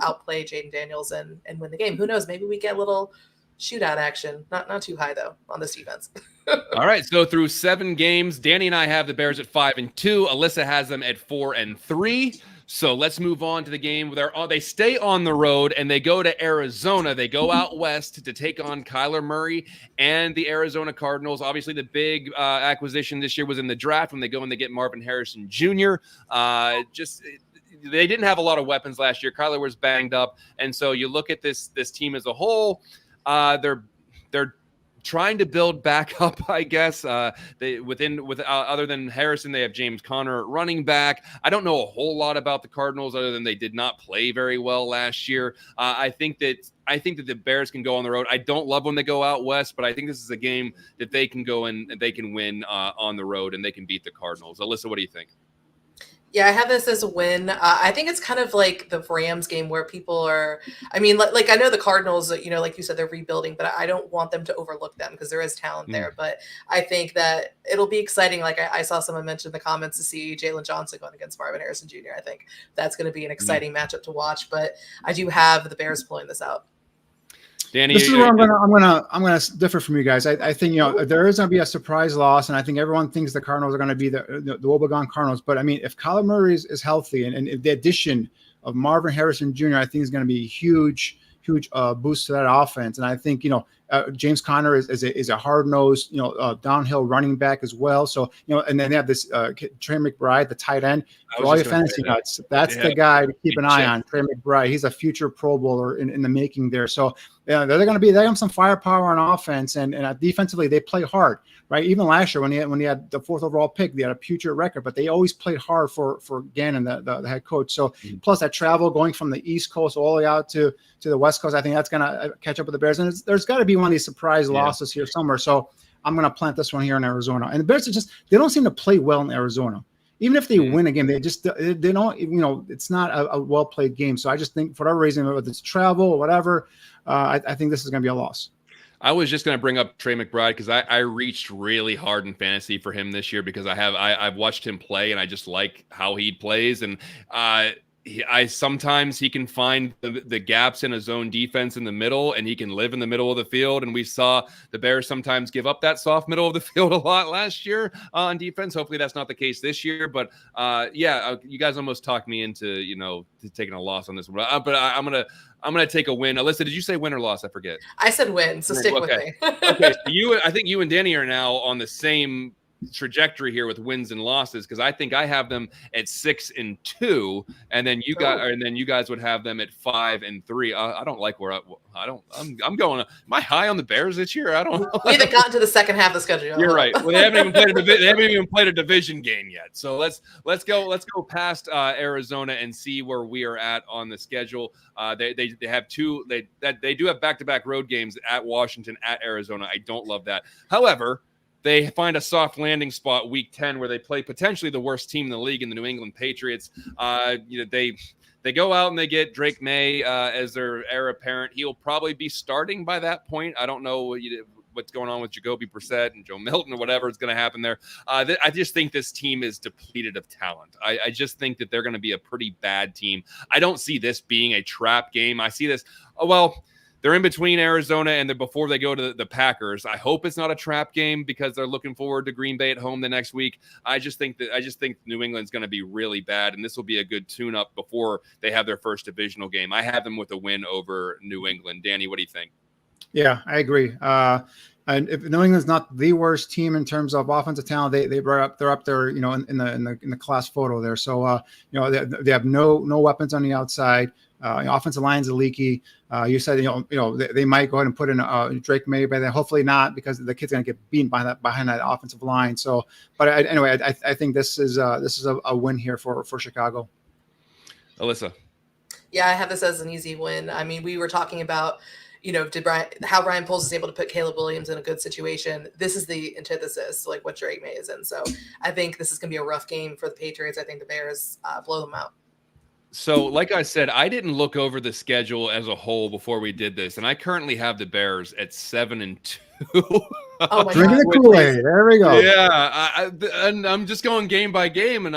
outplay Jaden Daniels and win the game. Who knows? Maybe we get a little shootout action. Not too high though on this defense. All right. So through 7 games, Danny and I have the Bears at 5-2. Alyssa has them at 4-3. So let's move on to the game where they stay on the road and they go to Arizona. They go out west to take on Kyler Murray and the Arizona Cardinals. Obviously, the big acquisition this year was in the draft when they go and they get Marvin Harrison Jr. They didn't have a lot of weapons last year. Kyler was banged up, and so you look at this team as a whole. They're trying to build back up, I guess. Other than Harrison, they have James Conner at running back. I don't know a whole lot about the Cardinals other than they did not play very well last year. I think that the Bears can go on the road. I don't love when they go out west, but I think this is a game that they can go in and they can win on the road and they can beat the Cardinals. Alyssa, what do you think? Yeah, I have this as a win. I think it's kind of like the Rams game where people are, I know the Cardinals, like you said, they're rebuilding, but I don't want them to overlook them because there is talent there. But I think that it'll be exciting. Like I saw someone mention in the comments to see Jalen Johnson going against Marvin Harrison Jr. I think that's going to be an exciting matchup to watch, but I do have the Bears pulling this out. Danny, this is where I'm gonna differ from you guys. I think there is gonna be a surprise loss, and I think everyone thinks the Cardinals are gonna be the woebegone Cardinals. But if Kyler Murray is healthy, and the addition of Marvin Harrison Jr., I think is gonna be a huge boost to that offense. And I think James Conner is a hard-nosed downhill running back as well. So and then they have this Trey McBride, the tight end. For all your fantasy nuts, that's the guy to keep an eye on. Trey McBride, he's a future Pro Bowler in the making there. So they have some firepower on offense, and defensively they play hard. Right, even last year when he had the 4th overall pick, they had a putrid record, but they always played hard for Gannon, the head coach. So plus that travel going from the East Coast all the way out to the West Coast, I think that's going to catch up with the Bears. And there's got to be one of these surprise losses here somewhere. So I'm going to plant this one here in Arizona. And the Bears they don't seem to play well in Arizona. even if they win a game, they don't, it's not a well played game. So I just think for whatever reason, whether it's travel or whatever, I think this is going to be a loss. I was just going to bring up Trey McBride because I reached really hard in fantasy for him this year because I've watched him play and I just like how he plays, and sometimes he can find the gaps in his own defense in the middle, and he can live in the middle of the field. And we saw the Bears sometimes give up that soft middle of the field a lot last year on defense. Hopefully that's not the case this year. But you guys almost talked me into taking a loss on this one. But I'm gonna take a win. Alyssa, did you say win or loss? I forget. I said win, so stick with me. Okay, so I think you and Danny are now on the same trajectory here with wins and losses, because I think I have them at 6-2, and then you guys would have them at 5-3. I don't like where I'm going. Am I high on the Bears this year? I don't know. We haven't gotten to the second half of the schedule. You're right. Well, they haven't even played a division game yet. So let's go past Arizona and see where we are at on the schedule. They have two. They do have back-to-back road games at Washington, at Arizona. I don't love that. However, they find a soft landing spot week 10 where they play potentially the worst team in the league in the New England Patriots. They go out and they get Drake May as their heir apparent. He'll probably be starting by that point. I don't know what's going on with Jacoby Brissett and Joe Milton or whatever is going to happen there. I just think this team is depleted of talent. I just think that they're going to be a pretty bad team. I don't see this being a trap game. I see this, they're in between Arizona and before they go to the Packers. I hope it's not a trap game because they're looking forward to Green Bay at home the next week. I just think New England's going to be really bad, and this will be a good tune-up before they have their first divisional game. I have them with a win over New England. Danny, what do you think? Yeah, I agree. And if New England's not the worst team in terms of offensive talent, they're up there, in the class photo there. So they have no weapons on the outside. Offensive lines are leaky. You said they might go ahead and put in Drake May, but then hopefully not, because the kid's going to get beaten behind that offensive line. So, but I think this is a win here for Chicago. Alyssa. Yeah, I have this as an easy win. I mean, we were talking about how Ryan Poles is able to put Caleb Williams in a good situation. This is the antithesis, like what Drake May is in. So I think this is going to be a rough game for the Patriots. I think the Bears blow them out. So, like I said, I didn't look over the schedule as a whole before we did this, and I currently have the Bears at 7-2. Oh my Drinking the Kool-Aid. There we go. Yeah, and I'm just going game by game, and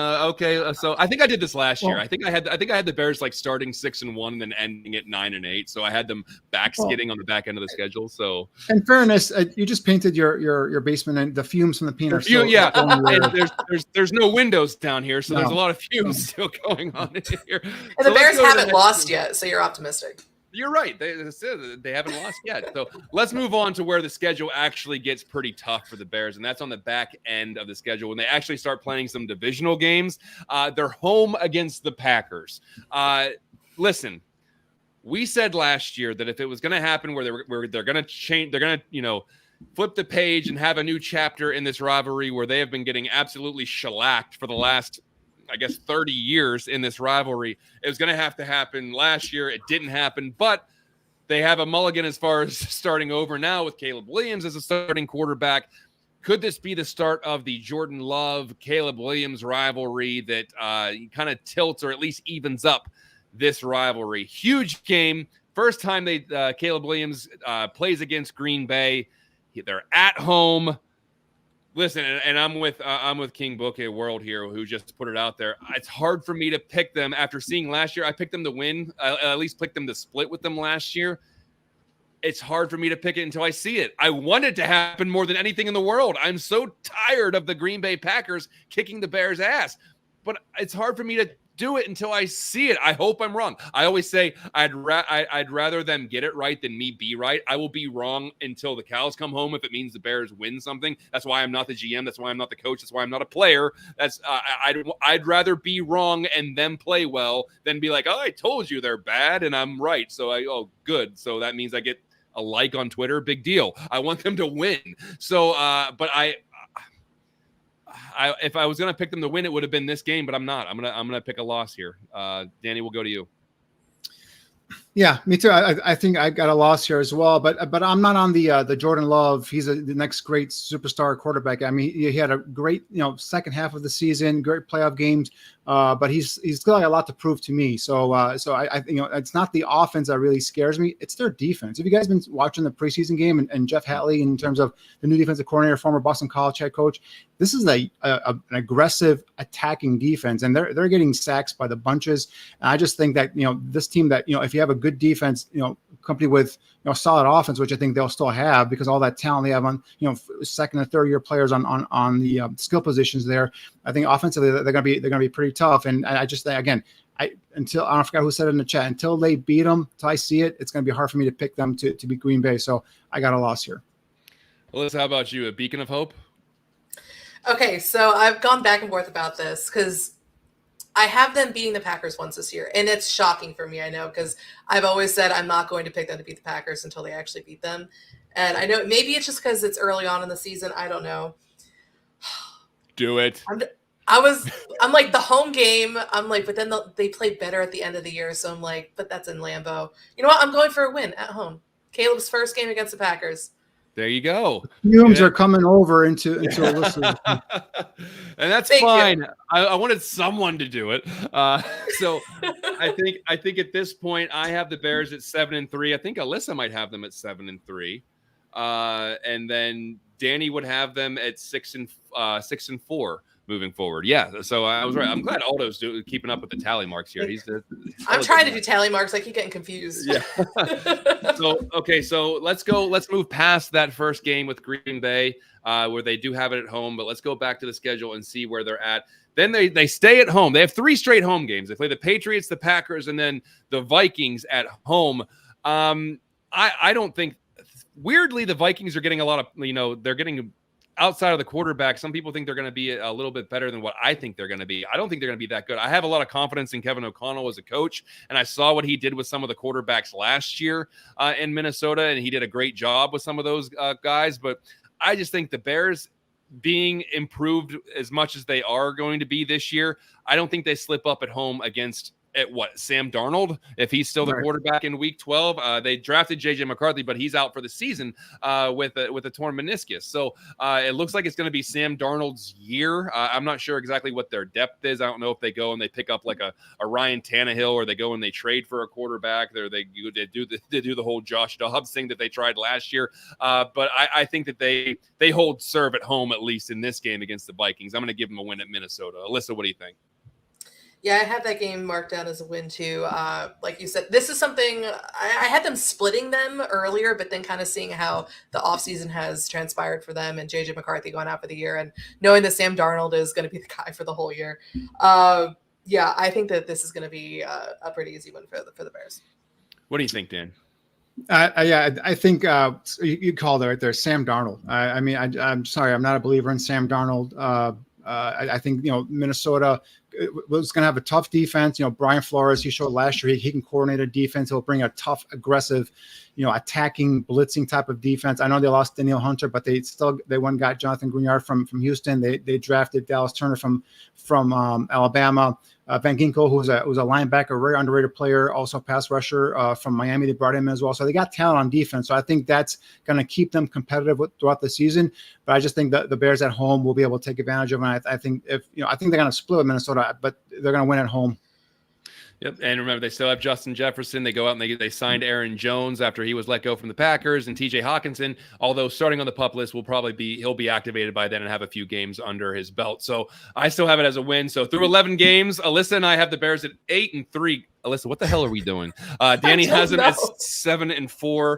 so I think I did this last year. I think I had the Bears like starting 6-1 and then ending at 9-8. So I had them backskidding on the back end of the schedule. So, in fairness, you just painted your basement and the fumes from the peanuts. And there's no windows down here, so there's a lot of fumes still going on in here. And the Bears haven't lost yet, so you're optimistic. You're right. They haven't lost yet. So let's move on to where the schedule actually gets pretty tough for the Bears, and that's on the back end of the schedule when they actually start playing some divisional games. They're home against the Packers. Listen, we said last year that if it was going to happen where they're going to change, they're going to flip the page and have a new chapter in this rivalry where they have been getting absolutely shellacked for the last 30 years in this rivalry. It was going to have to happen last year. It didn't happen, but they have a mulligan as far as starting over now with Caleb Williams as a starting quarterback. Could this be the start of the Jordan Love, Caleb Williams rivalry that kind of tilts or at least evens up this rivalry? Huge game. First time Caleb Williams plays against Green Bay. They're at home. Listen, and I'm with King Bookie World here, who just put it out there. It's hard for me to pick them after seeing last year. I picked them to win. I at least picked them to split with them last year. It's hard for me to pick it until I see it. I want it to happen more than anything in the world. I'm so tired of the Green Bay Packers kicking the Bears' ass. But it's hard for me to do it until I see it. I hope I'm wrong. I always say I'd rather them get it right than me be right. I will be wrong until the cows come home if it means the Bears win something. That's why I'm not the GM. That's why I'm not the coach. That's why I'm not a player. That's I'd rather be wrong and them play well than be like, oh, I told you they're bad and I'm right. So good. So that means I get a like on Twitter. Big deal. I want them to win. So, but if I was going to pick them to win, it would have been this game, but I'm not. I'm gonna pick a loss here. Danny, we'll go to you. Yeah, me too. I think I got a loss here as well, but I'm not on the Jordan Love. He's the next great superstar quarterback. I mean, he had a great second half of the season, great playoff games, but he's still got a lot to prove to me. So I it's not the offense that really scares me. It's their defense. Have you guys been watching the preseason game and Jeff Hatley in terms of the new defensive coordinator, former Boston College head coach? This is an aggressive attacking defense, and they're getting sacks by the bunches. And I just think that this team that if you have a good defense, company with solid offense, which I think they'll still have because all that talent they have on second and third year players on the skill positions there. I think offensively they're gonna be pretty tough. And I just think again, I forgot who said it in the chat, until they beat them, until I see it, it's gonna be hard for me to pick them to beat Green Bay. So I got a loss here. Alyssa, how about you? A beacon of hope? Okay, so I've gone back and forth about this because I have them beating the Packers once this year, and it's shocking for me, I know, because I've always said I'm not going to pick them to beat the Packers until they actually beat them. And I know maybe it's just because it's early on in the season. I don't know. Do it. I'm like the home game. I'm like, but then they play better at the end of the year. So I'm like, but that's in Lambeau. You know what? I'm going for a win at home. Caleb's first game against the Packers. There you go. Fumes are coming over into Alyssa. And that's fine. I wanted someone to do it. So I think at this point I have the Bears at 7-3. I think Alyssa might have them at 7-3. And then Danny would have them at 6-4 moving forward. Yeah. So I was right. I'm glad Aldo's keeping up with the tally marks here. I'm trying to do tally marks. I keep getting confused. Yeah. So let's move past that first game with Green Bay, where they do have it at home, but let's go back to the schedule and see where they're at. Then they stay at home. They have 3 straight home games. They play the Patriots, the Packers, and then the Vikings at home. I don't think, weirdly, the Vikings are getting a lot of, they're getting outside of the quarterback. Some people think they're going to be a little bit better than what I think they're going to be. I don't think they're going to be that good. I have a lot of confidence in Kevin O'Connell as a coach, and I saw what he did with some of the quarterbacks last year in Minnesota, and he did a great job with some of those guys. But I just think the Bears, being improved as much as they are going to be this year, I don't think they slip up at home against Sam Darnold, if he's still the quarterback in week 12. They drafted JJ McCarthy, but he's out for the season with a torn meniscus. So it looks like it's going to be Sam Darnold's year. I'm not sure exactly what their depth is. I don't know if they go and they pick up like a Ryan Tannehill, or they go and they trade for a quarterback, or they do the whole Josh Dobbs thing that they tried last year. But I think that they hold serve at home, at least in this game against the Vikings. I'm going to give them a win at Minnesota. Alyssa, what do you think? Yeah, I have that game marked down as a win too. Like you said, this is something I had them splitting them earlier, but then kind of seeing how the offseason has transpired for them and JJ McCarthy going out for the year and knowing that Sam Darnold is going to be the guy for the whole year. Yeah, I think that this is going to be a pretty easy win for the Bears. What do you think, Dan? I think you called it right there, Sam Darnold. I'm sorry, I'm not a believer in Sam Darnold. I think Minnesota was going to have a tough defense. Brian Flores, he showed last year he can coordinate a defense. He'll bring a tough, aggressive, attacking, blitzing type of defense. I know they lost Daniel Hunter, but they went and got Jonathan Greenard from Houston. They drafted Dallas Turner from Alabama. Van Ginkel, who's a linebacker, very underrated player, also pass rusher from Miami. They brought him in as well. So they got talent on defense. So I think that's going to keep them competitive throughout the season. But I just think that the Bears at home will be able to take advantage of it. I think they're going to split with Minnesota, but they're going to win at home. Yep, and remember, they still have Justin Jefferson. They go out and they signed Aaron Jones after he was let go from the Packers, and TJ Hawkinson, although starting on the PUP list, he'll be activated by then and have a few games under his belt. So I still have it as a win. So through 11 games, Alyssa and I have the Bears at 8-3. Alyssa, what the hell are we doing? Danny has them at 7-4.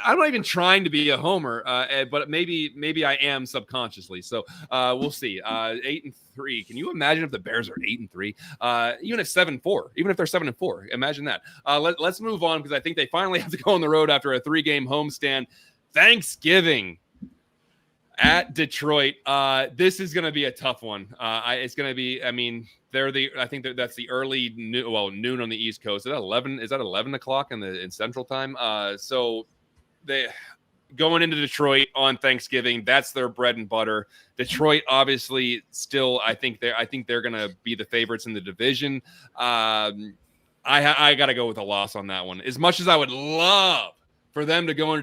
I'm not even trying to be a homer, but maybe I am subconsciously. So we'll see. 8-3. Can you imagine if the Bears are 8-3? Even if 7-4, even if they're 7-4, imagine that. Let's move on, because I think they finally have to go on the road after a 3-game homestand. Thanksgiving at Detroit. This is going to be a tough one. It's going to be. I mean, I think that's the early noon on the East Coast. Is that 11 o'clock in Central Time? So they going into Detroit on Thanksgiving. That's their bread and butter. Detroit, obviously, still, I think they're going to be the favorites in the division. I got to go with a loss on that one. As much as I would love for them to go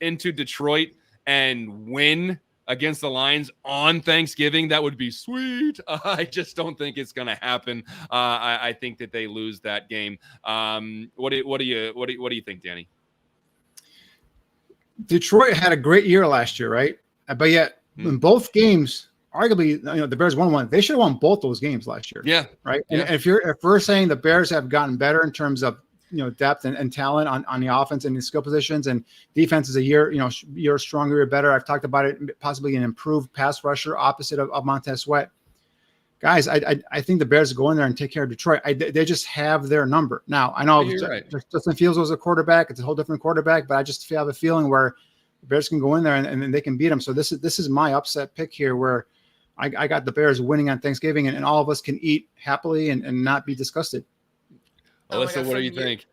into Detroit and win against the Lions on Thanksgiving, that would be sweet. I just don't think it's going to happen. I think that they lose that game. What do you think, Danny? Detroit had a great year last year, right? But yet in both games, arguably, the Bears won one. They should have won both those games last year. Yeah. Right. Yeah. And if we're saying the Bears have gotten better in terms of depth and talent on the offense and the skill positions, and defense is a year stronger or better. I've talked about it, possibly an improved pass rusher opposite of Montez Sweat. Guys, I think the Bears go in there and take care of Detroit. They just have their number. Now, I know Justin Fields was a quarterback. It's a whole different quarterback, but I just have a feeling where the Bears can go in there and they can beat them. So this is my upset pick here, where I got the Bears winning on Thanksgiving, and all of us can eat happily and not be disgusted. Alyssa, what do you think?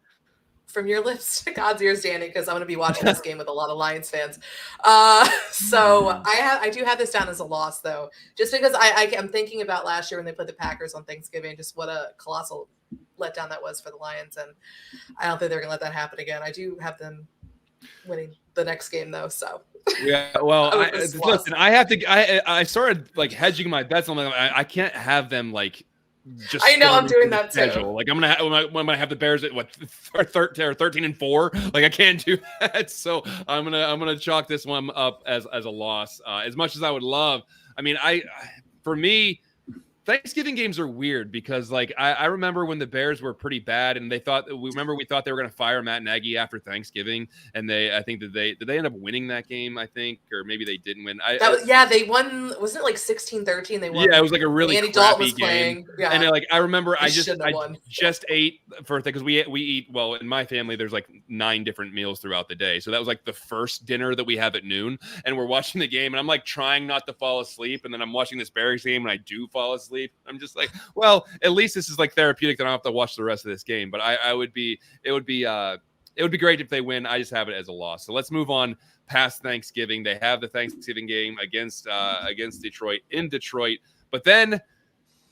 From your lips to God's ears, Danny, because I'm going to be watching this game with a lot of Lions fans. So I do have this down as a loss, though, just because I'm thinking about last year when they played the Packers on Thanksgiving, just what a colossal letdown that was for the Lions, and I don't think they're going to let that happen again. I do have them winning the next game, though. So yeah, well, listen, I started like hedging my bets on them. I can't have them like. I know I'm doing that too. Like I'm gonna have the Bears at 13-4. Like I can't do that. So I'm gonna chalk this one up as a loss. As much as I would love, I mean, for me, Thanksgiving games are weird because like I remember when the Bears were pretty bad and we thought they were going to fire Matt Nagy after Thanksgiving, and I think did they end up winning that game, I think, or maybe they didn't win. They won. Wasn't it like 16-13? They won. Yeah, it was like a really crappy game. Yeah. And like I remember I just ate because we eat, well, in my family there's like 9 different meals throughout the day. So that was like the first dinner that we have at noon, and we're watching the game and I'm like trying not to fall asleep, and then I'm watching this Bears game and I do fall asleep. I'm just like, well, at least this is like therapeutic that I don't have to watch the rest of this game. But it would be great if they win. I just have it as a loss. So let's move on past Thanksgiving. They have the Thanksgiving game against Detroit in Detroit, but then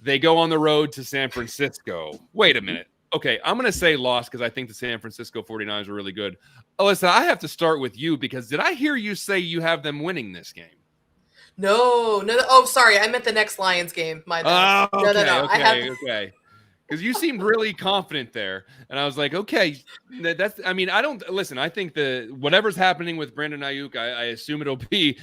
they go on the road to San Francisco. Wait a minute. Okay, I'm going to say loss because I think the San Francisco 49ers are really good. Alyssa, I have to start with you because did I hear you say you have them winning this game? No. Oh, sorry. I meant the next Lions game. My bad. No. Okay. Because you seemed really confident there, and I was like, okay, that's. I mean, I don't listen. I think whatever's happening with Brandon Ayuk, I assume it'll be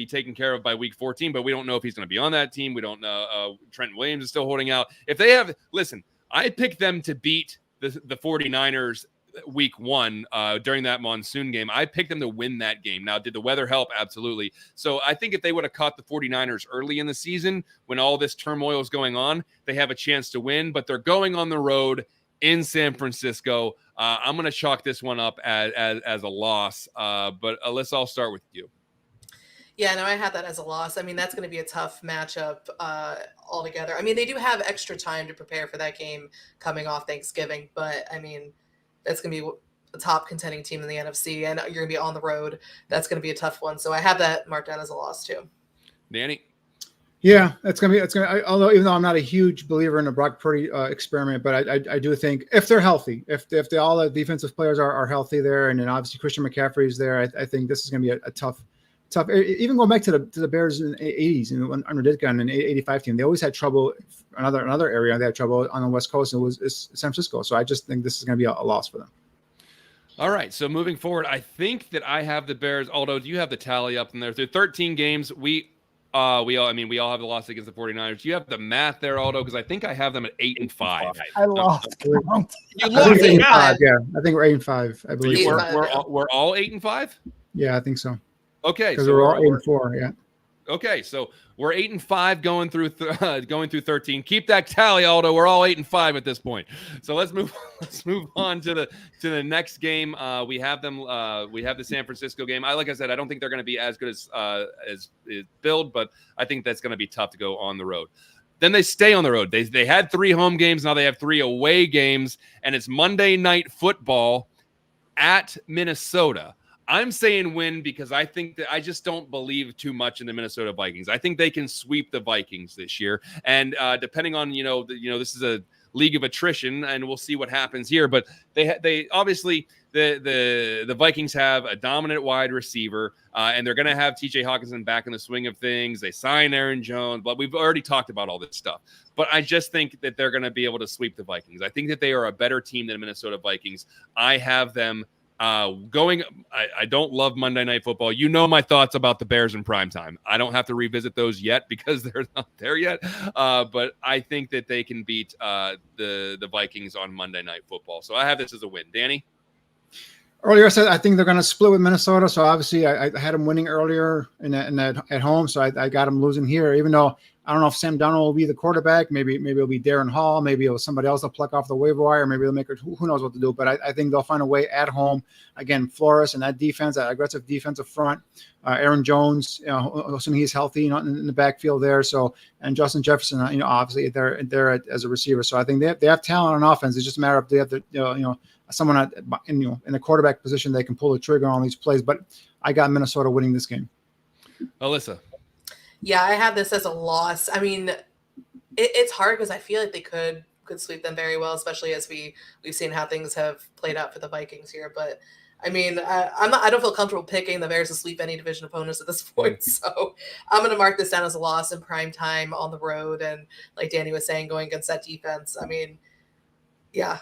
taken care of by week 14. But we don't know if he's going to be on that team. We don't know. Trent Williams is still holding out. If they have, listen, I picked them to beat the 49ers. Week 1 during that monsoon game. I picked them to win that game. Now, did the weather help? Absolutely. So I think if they would have caught the 49ers early in the season when all this turmoil is going on, they have a chance to win, but they're going on the road in San Francisco. I'm going to chalk this one up as a loss. But Alyssa, I'll start with you. Yeah, no, I had that as a loss. I mean, that's going to be a tough matchup altogether. I mean, they do have extra time to prepare for that game coming off Thanksgiving, but I mean, that's going to be a top contending team in the NFC, and you're going to be on the road. That's going to be a tough one. So I have that marked down as a loss too. Danny? Yeah, although even though I'm not a huge believer in the Brock Purdy experiment, but I do think if they're healthy, if all the defensive players are healthy there, and then obviously Christian McCaffrey's there, I think this is going to be a tough. Even going back to the Bears in the 80s under Ditka and an 85 team, they always had trouble. Another area they had trouble on the West Coast, and it was San Francisco. So I just think this is going to be a loss for them. All right. So moving forward, I think that I have the Bears. Aldo, do you have the tally up in there? Through 13 games, we all have the loss against the 49ers. Do you have the math there, Aldo? Because I think I have them at 8-5. I lost count. You lost count. Yeah, I think we're 8-5. I believe we're all 8-5. Yeah, I think so. Okay, because we're all 8-4. Yeah. Okay, so we're 8-5 going through 13. Keep that tally, Aldo. We're all 8-5 at this point. So let's move on to the next game. We have the San Francisco game. Like I said, I don't think they're going to be as good as Build, but I think that's going to be tough to go on the road. Then they stay on the road. They had 3 home games. Now they have 3 away games, and it's Monday Night Football at Minnesota. I'm saying win because I think that I just don't believe too much in the Minnesota Vikings. I think they can sweep the Vikings this year. And depending on, this is league of attrition, and we'll see what happens here. But they obviously the Vikings have a dominant wide receiver, and they're going to have T.J. Hawkinson back in the swing of things. They sign Aaron Jones, but we've already talked about all this stuff. But I just think that they're going to be able to sweep the Vikings. I think that they are a better team than Minnesota Vikings. I have them going. I don't love Monday Night Football. You know my thoughts about the Bears in primetime. I don't have to revisit those yet because they're not there yet. But I think that they can beat the Vikings on Monday Night Football. So I have this as a win. Danny? Earlier, I said I think they're going to split with Minnesota. So obviously, I had them winning earlier in that at home. So I got them losing here, even though I don't know if Sam Darnold will be the quarterback. Maybe it'll be Darren Hall. Maybe it'll somebody else will pluck off the waiver wire. Maybe they'll make it. Who knows what to do? But I think they'll find a way at home. Again, Flores and that defense, that aggressive defensive front. Aaron Jones, assuming he's healthy, in the backfield there. So and Justin Jefferson, obviously they're as a receiver. So I think they have talent on offense. It's just a matter of they have to someone in the quarterback position they can pull the trigger on these plays. But I got Minnesota winning this game. Alyssa. Yeah, I have this as a loss. I mean, it's hard because I feel like they could sweep them very well, especially as we've seen how things have played out for the Vikings here. But I mean, I don't feel comfortable picking the Bears to sweep any division opponents at this point. So I'm going to mark this down as a loss in prime time on the road. And like Danny was saying, going against that defense. I mean, yeah,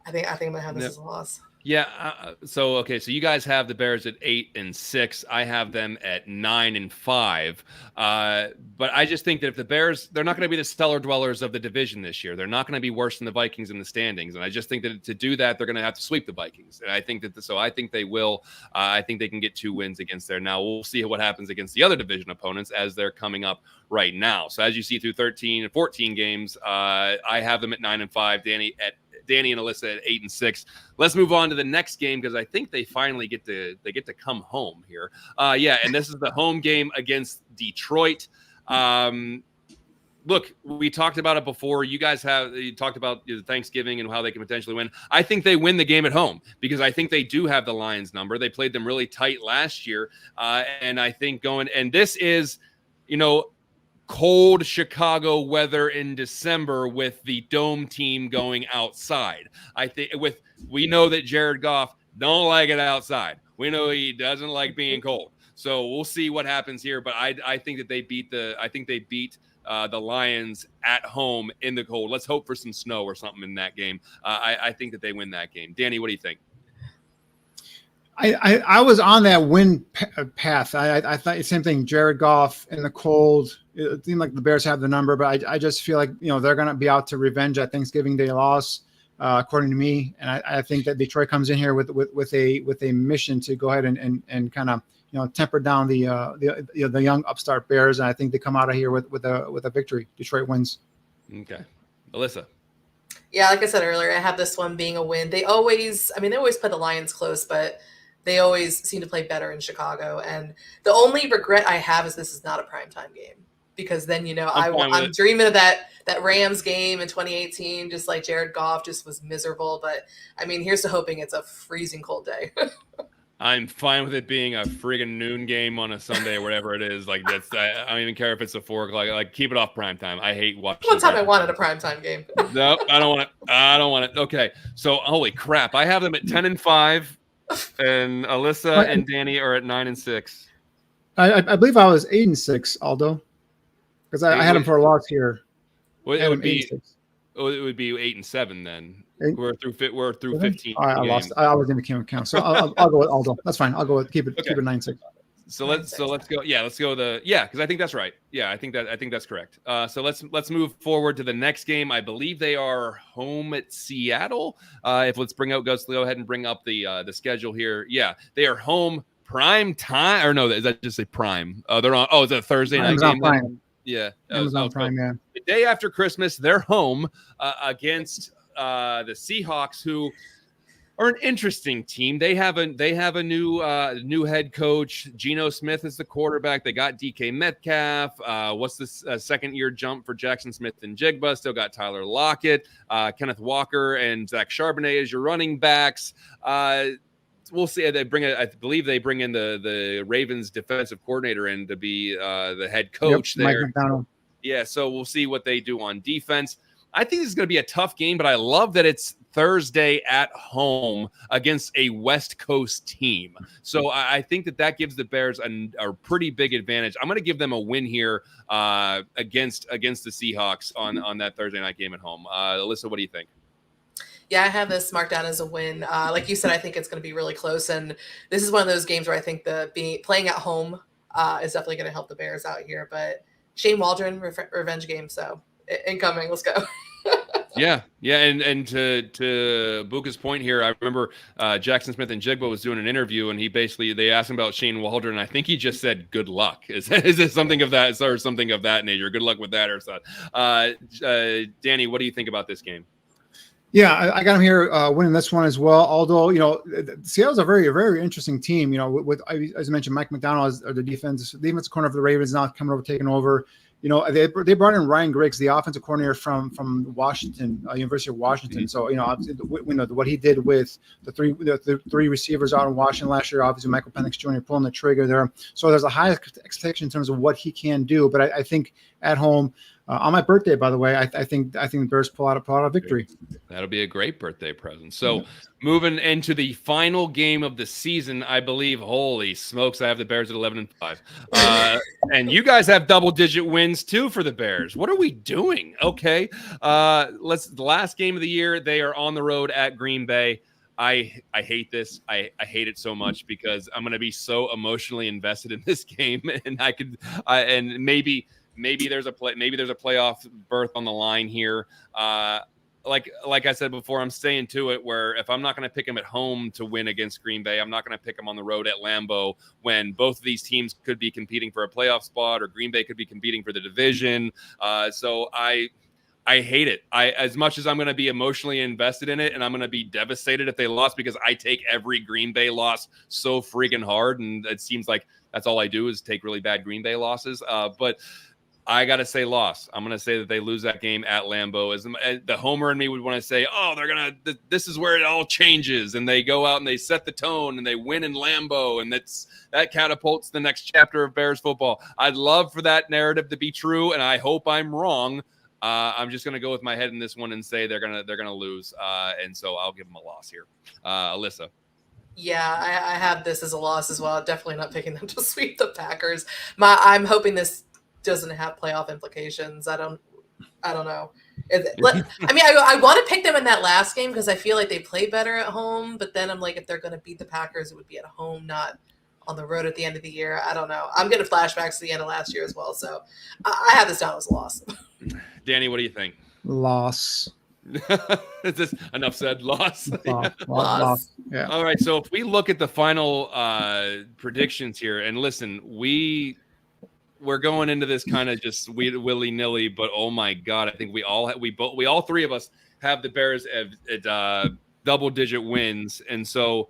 I think I'm going to have this as a loss. Yeah. So you guys have the Bears at 8-6. I have them at 9-5. But I just think that if the Bears, they're not going to be the stellar dwellers of the division this year. They're not going to be worse than the Vikings in the standings. And I just think that to do that, they're going to have to sweep the Vikings. And I think I think they will. I think they can get 2 wins against there. Now we'll see what happens against the other division opponents as they're coming up right now. So as you see through 13 and 14 games, I have them at 9-5. Danny and Alyssa at 8-6. Let's move on to the next game because I think they finally get to come home here. And this is the home game against Detroit. Look, we talked about it before. You talked about Thanksgiving and how they can potentially win. I think they win the game at home because I think they do have the Lions number. They played them really tight last year, and I think this is, cold Chicago weather in December with the dome team going outside. We know that Jared Goff don't like it outside. We know he doesn't like being cold. So we'll see what happens here. But I think that they beat the Lions at home in the cold. Let's hope for some snow or something in that game. I think that they win that game. Danny, what do you think? I was on that win path. I thought the same thing. Jared Goff in the cold. It seemed like the Bears have the number, but I just feel like they're going to be out to revenge that Thanksgiving Day loss, according to me. And I think that Detroit comes in here with a mission to go ahead and kind of temper down the young upstart Bears. And I think they come out of here with a victory. Detroit wins. Okay, Alyssa. Yeah, like I said earlier, I have this one being a win. They always play the Lions close, but they always seem to play better in Chicago. And the only regret I have is this is not a primetime game. Because then, I'm dreaming of that Rams game in 2018, just like Jared Goff just was miserable. But, I mean, here's to hoping it's a freezing cold day. I'm fine with it being a friggin' noon game on a Sunday or whatever it is. Like, I don't even care if it's a 4 o'clock. Like, keep it off primetime. I hate watching. One time I wanted a primetime game. No, I don't want it. Okay, so holy crap. I have them at 10-5, and Alyssa and Danny are at 9-6. I believe I was 8-6, Aldo. Because I had him for a loss here. Well, it would be 8-7 then. We're through 15. I lost. I was in the count. So I'll go with Aldo. That's fine. I'll go with keep it 9-6. So let's go. Yeah, let's go because I think that's right. Yeah, I think that's correct. So let's move forward to the next game. I believe they are home at Seattle. Let's go ahead and bring up the schedule here. Yeah, they are home prime time, or no? Is that just a prime? They're on. Oh, is it a Thursday night game? Prime. Yeah, Amazon Prime. Yeah. The day after Christmas, they're home against the Seahawks, who are an interesting team. They have a new head coach. Geno Smith is the quarterback. They got DK Metcalf. What's this second year jump for Jackson Smith and Jigba? Still got Tyler Lockett, Kenneth Walker, and Zach Charbonnet as your running backs. We'll see. I believe they bring in the Ravens defensive coordinator in to be the head coach there. Mike McDonald. Yeah, so we'll see what they do on defense. I think this is going to be a tough game, but I love that it's Thursday at home against a West Coast team. So I think that gives the Bears a pretty big advantage. I'm going to give them a win here against the Seahawks on that Thursday night game at home. Alyssa, what do you think? Yeah, I have this marked down as a win. Like you said, I think it's going to be really close, and this is one of those games where I think playing at home is definitely going to help the Bears out here. But Shane Waldron revenge game, so incoming. Let's go. Yeah, and to Buka's point here, I remember Jackson Smith and Jigba was doing an interview, and they asked him about Shane Waldron, and I think he just said, "Good luck." Is it something of that or something of that nature? Good luck with that or something. Danny, what do you think about this game? Yeah, I got him here winning this one as well. Although, Seattle's a very, very interesting team. With as I mentioned, Mike McDonald as the defensive corner for the Ravens now coming over, taking over. They brought in Ryan Griggs, the offensive coordinator from Washington, University of Washington. Mm-hmm. So obviously, what he did with the three receivers out in Washington last year. Obviously, Michael Penix Jr. pulling the trigger there. So there's a high expectation in terms of what he can do. But I think at home. On my birthday, by the way, I think the Bears pull out a victory. That'll be a great birthday present. So moving into the final game of the season, I believe. Holy smokes, I have the Bears at 11-5, and you guys have double-digit wins too for the Bears. What are we doing? Okay, the last game of the year. They are on the road at Green Bay. I hate this. I hate it so much because I'm going to be so emotionally invested in this game, and Maybe there's a playoff berth on the line here. Like I said before, I'm staying to it. Where if I'm not going to pick them at home to win against Green Bay, I'm not going to pick them on the road at Lambeau when both of these teams could be competing for a playoff spot, or Green Bay could be competing for the division. So I hate it. As much as I'm going to be emotionally invested in it, and I'm going to be devastated if they lost, because I take every Green Bay loss so freaking hard, and it seems like that's all I do is take really bad Green Bay losses. But I got to say loss. I'm going to say that they lose that game at Lambeau. As the homer in me would want to say, oh, this is where it all changes. And they go out and they set the tone and they win in Lambeau. And that catapults the next chapter of Bears football. I'd love for that narrative to be true. And I hope I'm wrong. I'm just going to go with my head in this one and say they're going to lose. And so I'll give them a loss here. Alyssa. Yeah, I have this as a loss as well. Definitely not picking them to sweep the Packers. I'm hoping this doesn't have playoff implications. I don't know. I want to pick them in that last game because I feel like they play better at home, but then I'm like, if they're going to beat the Packers, it would be at home, not on the road at the end of the year. I don't know. I'm getting flashbacks to the end of last year as well, so I have this down as a loss. Danny, what do you think? Loss. Is this enough said? Loss. Loss. Yeah. All right. So if we look at the final predictions here, and listen, we're going into this kind of just willy-nilly, but oh my God, I think we all three of us have the Bears at double-digit wins, and so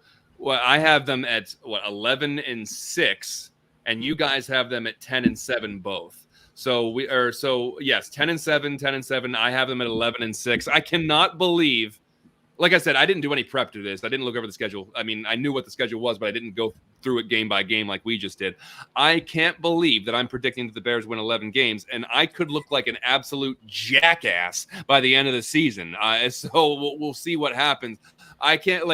I have them at 11-6, and you guys have them at 10-7 both. So yes, 10-7. I have them at 11-6. I cannot believe. Like I said, I didn't do any prep to this. I didn't look over the schedule. I mean, I knew what the schedule was, but I didn't go through it game by game like we just did. I can't believe that I'm predicting that the Bears win 11 games, and I could look like an absolute jackass by the end of the season. So we'll see what happens. I can't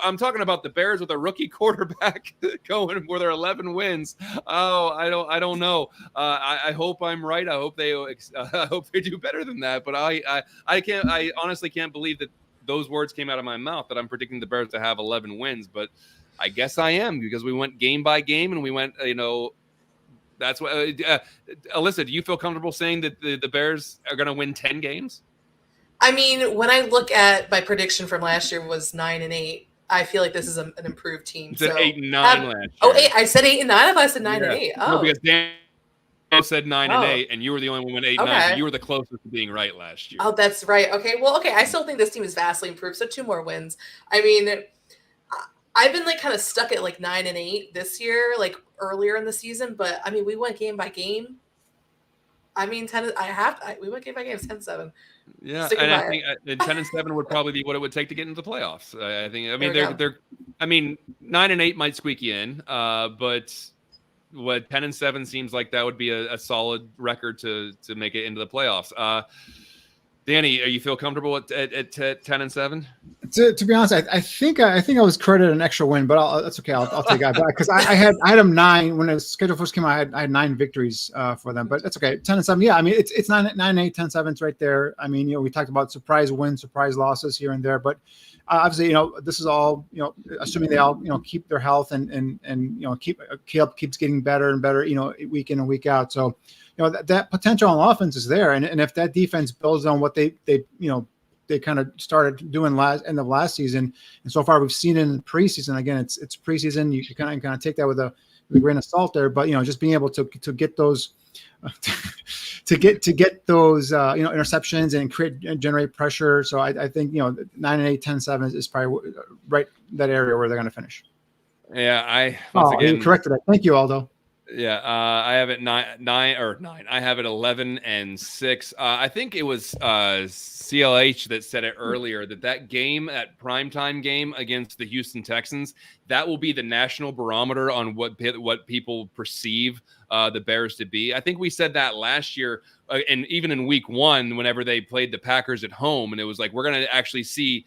I'm talking about the Bears with a rookie quarterback going where they're 11 wins. Oh, I don't know. I hope I'm right. I hope they do better than that. But I honestly can't believe that those words came out of my mouth that I'm predicting the Bears to have 11 wins, but I guess I am because we went game by game and we went, that's what, Alyssa, do you feel comfortable saying that the Bears are going to win 10 games? I mean, when I look at my prediction from last year was 9-8, I feel like this is an improved team. You said 8-9 last year. Oh, 8. I said 8-9. I thought I said 9-8. Oh, no, because Dan said 9-8, and you were the only one who went 8-9. Okay. So you were the closest to being right last year. Oh, that's right. Okay. Well, okay. I still think this team is vastly improved. So 2 more wins. I mean, I've been kind of stuck at 9-8 this year, earlier in the season. But I mean, we went game by game. I mean, we went game by game. 10-7. Yeah, and I think 10-7 would probably be what it would take to get into the playoffs. I mean, they're 9-8 might squeak you in, but. What 10-7 seems like that would be a solid record to make it into the playoffs. Danny, you feel comfortable at 10-7? To be honest, I think I was credited an extra win, but that's okay. I'll take that because I had them 9 when the schedule first came out. I had 9 victories for them, but that's okay. 10-7. Yeah, I mean it's 9-8, 10-7. It's right there. I mean, we talked about surprise wins, surprise losses here and there, but obviously, this is all assuming they all keep their health and keeps getting better and better, week in and week out. So that potential on offense is there, and if that defense builds on what they kind of started doing end of last season, and so far we've seen it in the preseason. Again, it's preseason. You kind of take that with a grain of salt there, but just being able to get those to get those interceptions and generate pressure. So I think 9-8, 10-7 is probably right that area where they're going to finish. Yeah, you corrected that. Thank you, Aldo. Yeah, I have it 9. I have it 11-6. I think it was CLH that said it earlier that game, that primetime game against the Houston Texans, that will be the national barometer on what people perceive the Bears to be. I think we said that last year, and even in week 1, whenever they played the Packers at home, and it was like, we're going to actually see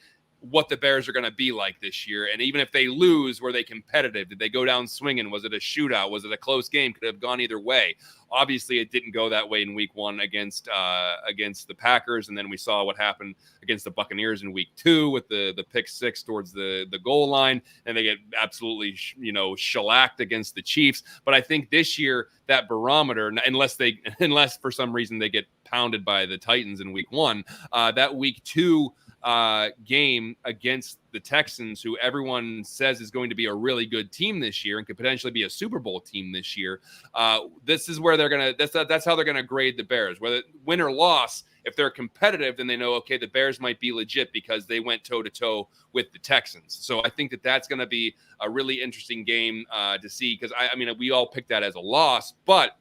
what the Bears are going to be like this year. And even if they lose, were they competitive? Did they go down swinging? Was it a shootout? Was it a close game? Could have gone either way. Obviously, it didn't go that way in week 1 against the Packers. And then we saw what happened against the Buccaneers in week 2 with the pick 6 towards the goal line. And they get absolutely, shellacked against the Chiefs. But I think this year, that barometer, unless for some reason they get pounded by the Titans in week 1, that week 2 game against the Texans, who everyone says is going to be a really good team this year and could potentially be a Super Bowl team this year. This is where they're going to, that's how they're going to grade the Bears, whether win or loss. If they're competitive, then they know, okay, the Bears might be legit because they went toe to toe with the Texans. So I think that's going to be a really interesting game to see. Cause I mean, we all picked that as a loss, but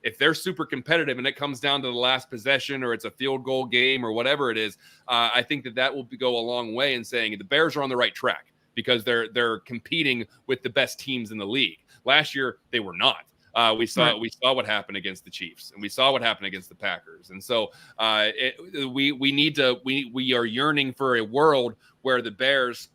if they're super competitive and it comes down to the last possession or it's a field goal game or whatever it is, I think that will go a long way in saying the Bears are on the right track because they're competing with the best teams in the league. Last year, they were not. We saw what happened against the Chiefs, and we saw what happened against the Packers. And so we are yearning for a world where the Bears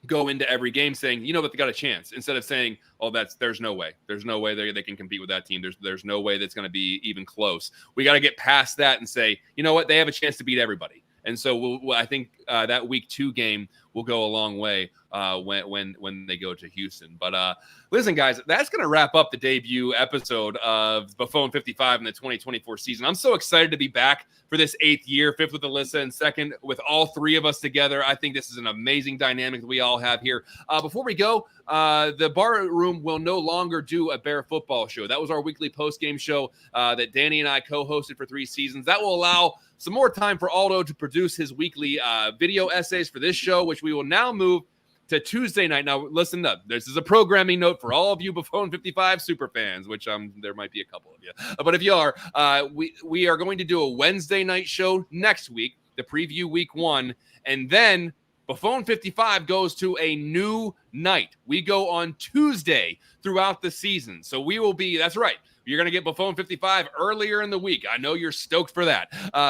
go into every game saying, that they got a chance, instead of saying, oh, there's no way they can compete with that team. There's no way that's going to be even close. We got to get past that and say, you know what, they have a chance to beat everybody. And so I think that week 2 game will go a long way when they go to Houston. But listen, guys, that's going to wrap up the debut episode of Buffone 55 in the 2024 season. I'm so excited to be back for this 8th year, 5th with Alyssa and 2nd with all 3 of us together. I think this is an amazing dynamic that we all have here. Before we go, the Bar Room will no longer do a Bear football show. That was our weekly post-game show that Danny and I co-hosted for 3 seasons. That will allow some more time for Aldo to produce his weekly video essays for this show, which we will now move to Tuesday night. Now, listen up. This is a programming note for all of you Buffone 55 super fans, which there might be a couple of you. But if you are, we are going to do a Wednesday night show next week, the preview week 1, and then Buffone 55 goes to a new night. We go on Tuesday throughout the season. So we will be, that's right, you're going to get Buffone 55 earlier in the week. I know you're stoked for that.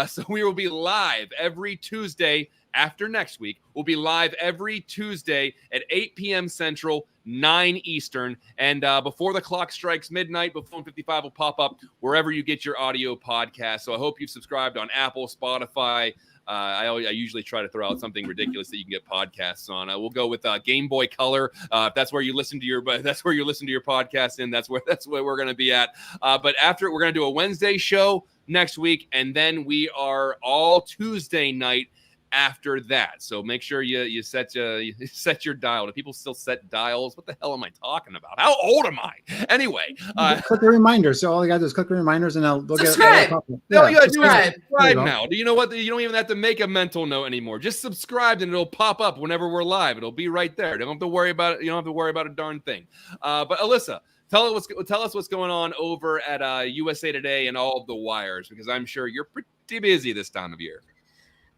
So we will be live every Tuesday after next week. We'll be live every Tuesday at 8 p.m. Central, 9 Eastern. And before the clock strikes midnight, Buffone 55 will pop up wherever you get your audio podcast. So I hope you've subscribed on Apple, Spotify. I usually try to throw out something ridiculous that you can get podcasts on. We'll go with Game Boy Color. If that's where you listen to your podcast in. That's where we're going to be at. But after we're going to do a Wednesday show next week, and then we are all Tuesday night after that. So make sure you set your dial. Do people still set dials? What the hell am I talking about? How old am I? Anyway, click the reminders. So all you got to do is click the reminders, and they'll subscribe. Get no, you got to do is subscribe now. Do you know what? You don't even have to make a mental note anymore. Just subscribe, and it'll pop up whenever we're live. It'll be right there. You don't have to worry about it. You don't have to worry about a darn thing. But Alyssa, tell us what's going on over at USA Today and all of the wires, because I'm sure you're pretty busy this time of year.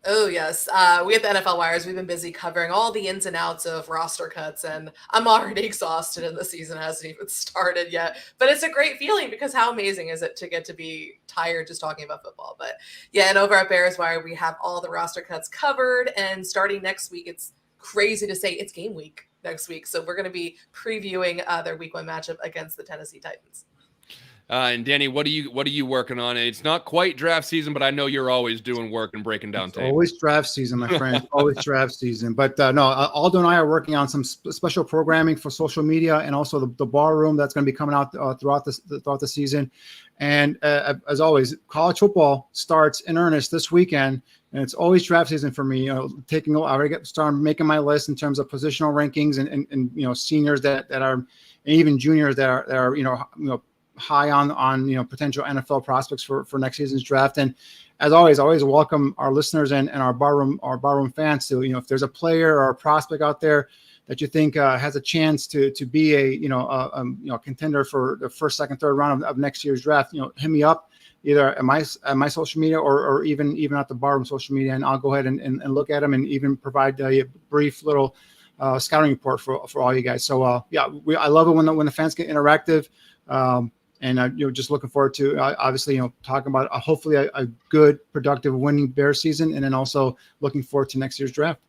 Oh, yes. We at the NFL Wires, we've been busy covering all the ins and outs of roster cuts, and I'm already exhausted and the season hasn't even started yet. But it's a great feeling because how amazing is it to get to be tired just talking about football? But yeah, and over at Bears Wire, we have all the roster cuts covered, and starting next week, it's crazy to say it's game week next week. So we're going to be previewing their week 1 matchup against the Tennessee Titans. And Danny, what are you working on? It's not quite draft season, but I know you're always doing work and breaking down tape. Always draft season, my friend. Always draft season. But no, Aldo and I are working on some special programming for social media and also the bar room that's going to be coming out throughout the season. And as always, college football starts in earnest this weekend, and it's always draft season for me. I already started making my list in terms of positional rankings and seniors that are, and even juniors that are high on potential NFL prospects for next season's draft. And as always, I always welcome our listeners and our barroom fans to, if there's a player or a prospect out there that you think has a chance to be a contender for the first, second, third round of next year's draft, hit me up either at my social media or even at the barroom social media, and I'll go ahead and look at them and even provide a brief little scouting report for all you guys. So I love it when the fans get interactive. And just looking forward to obviously talking about hopefully a good, productive, winning Bears season, and then also looking forward to next year's draft.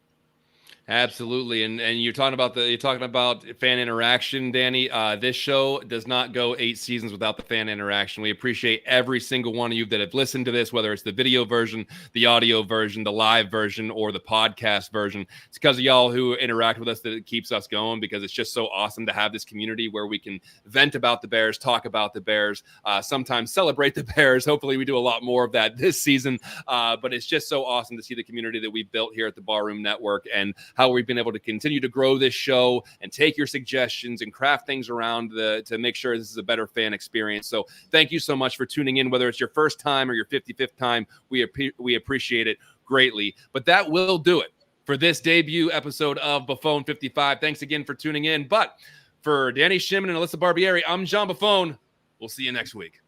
Absolutely, and you're talking about fan interaction, Danny. This show does not go 8 seasons without the fan interaction. We appreciate every single one of you that have listened to this, whether it's the video version, the audio version, the live version, or the podcast version. It's because of y'all who interact with us that it keeps us going, because it's just so awesome to have this community where we can vent about the Bears, talk about the Bears, sometimes celebrate the Bears. Hopefully, we do a lot more of that this season. But it's just so awesome to see the community that we've built here at the Barroom Network, and how we've been able to continue to grow this show and take your suggestions and craft things around to make sure this is a better fan experience. So thank you so much for tuning in, whether it's your first time or your 55th time. We appreciate it greatly. But that will do it for this debut episode of Buffone 55. Thanks again for tuning in. But for Danny Shimon and Alyssa Barbieri, I'm John Buffone. We'll see you next week.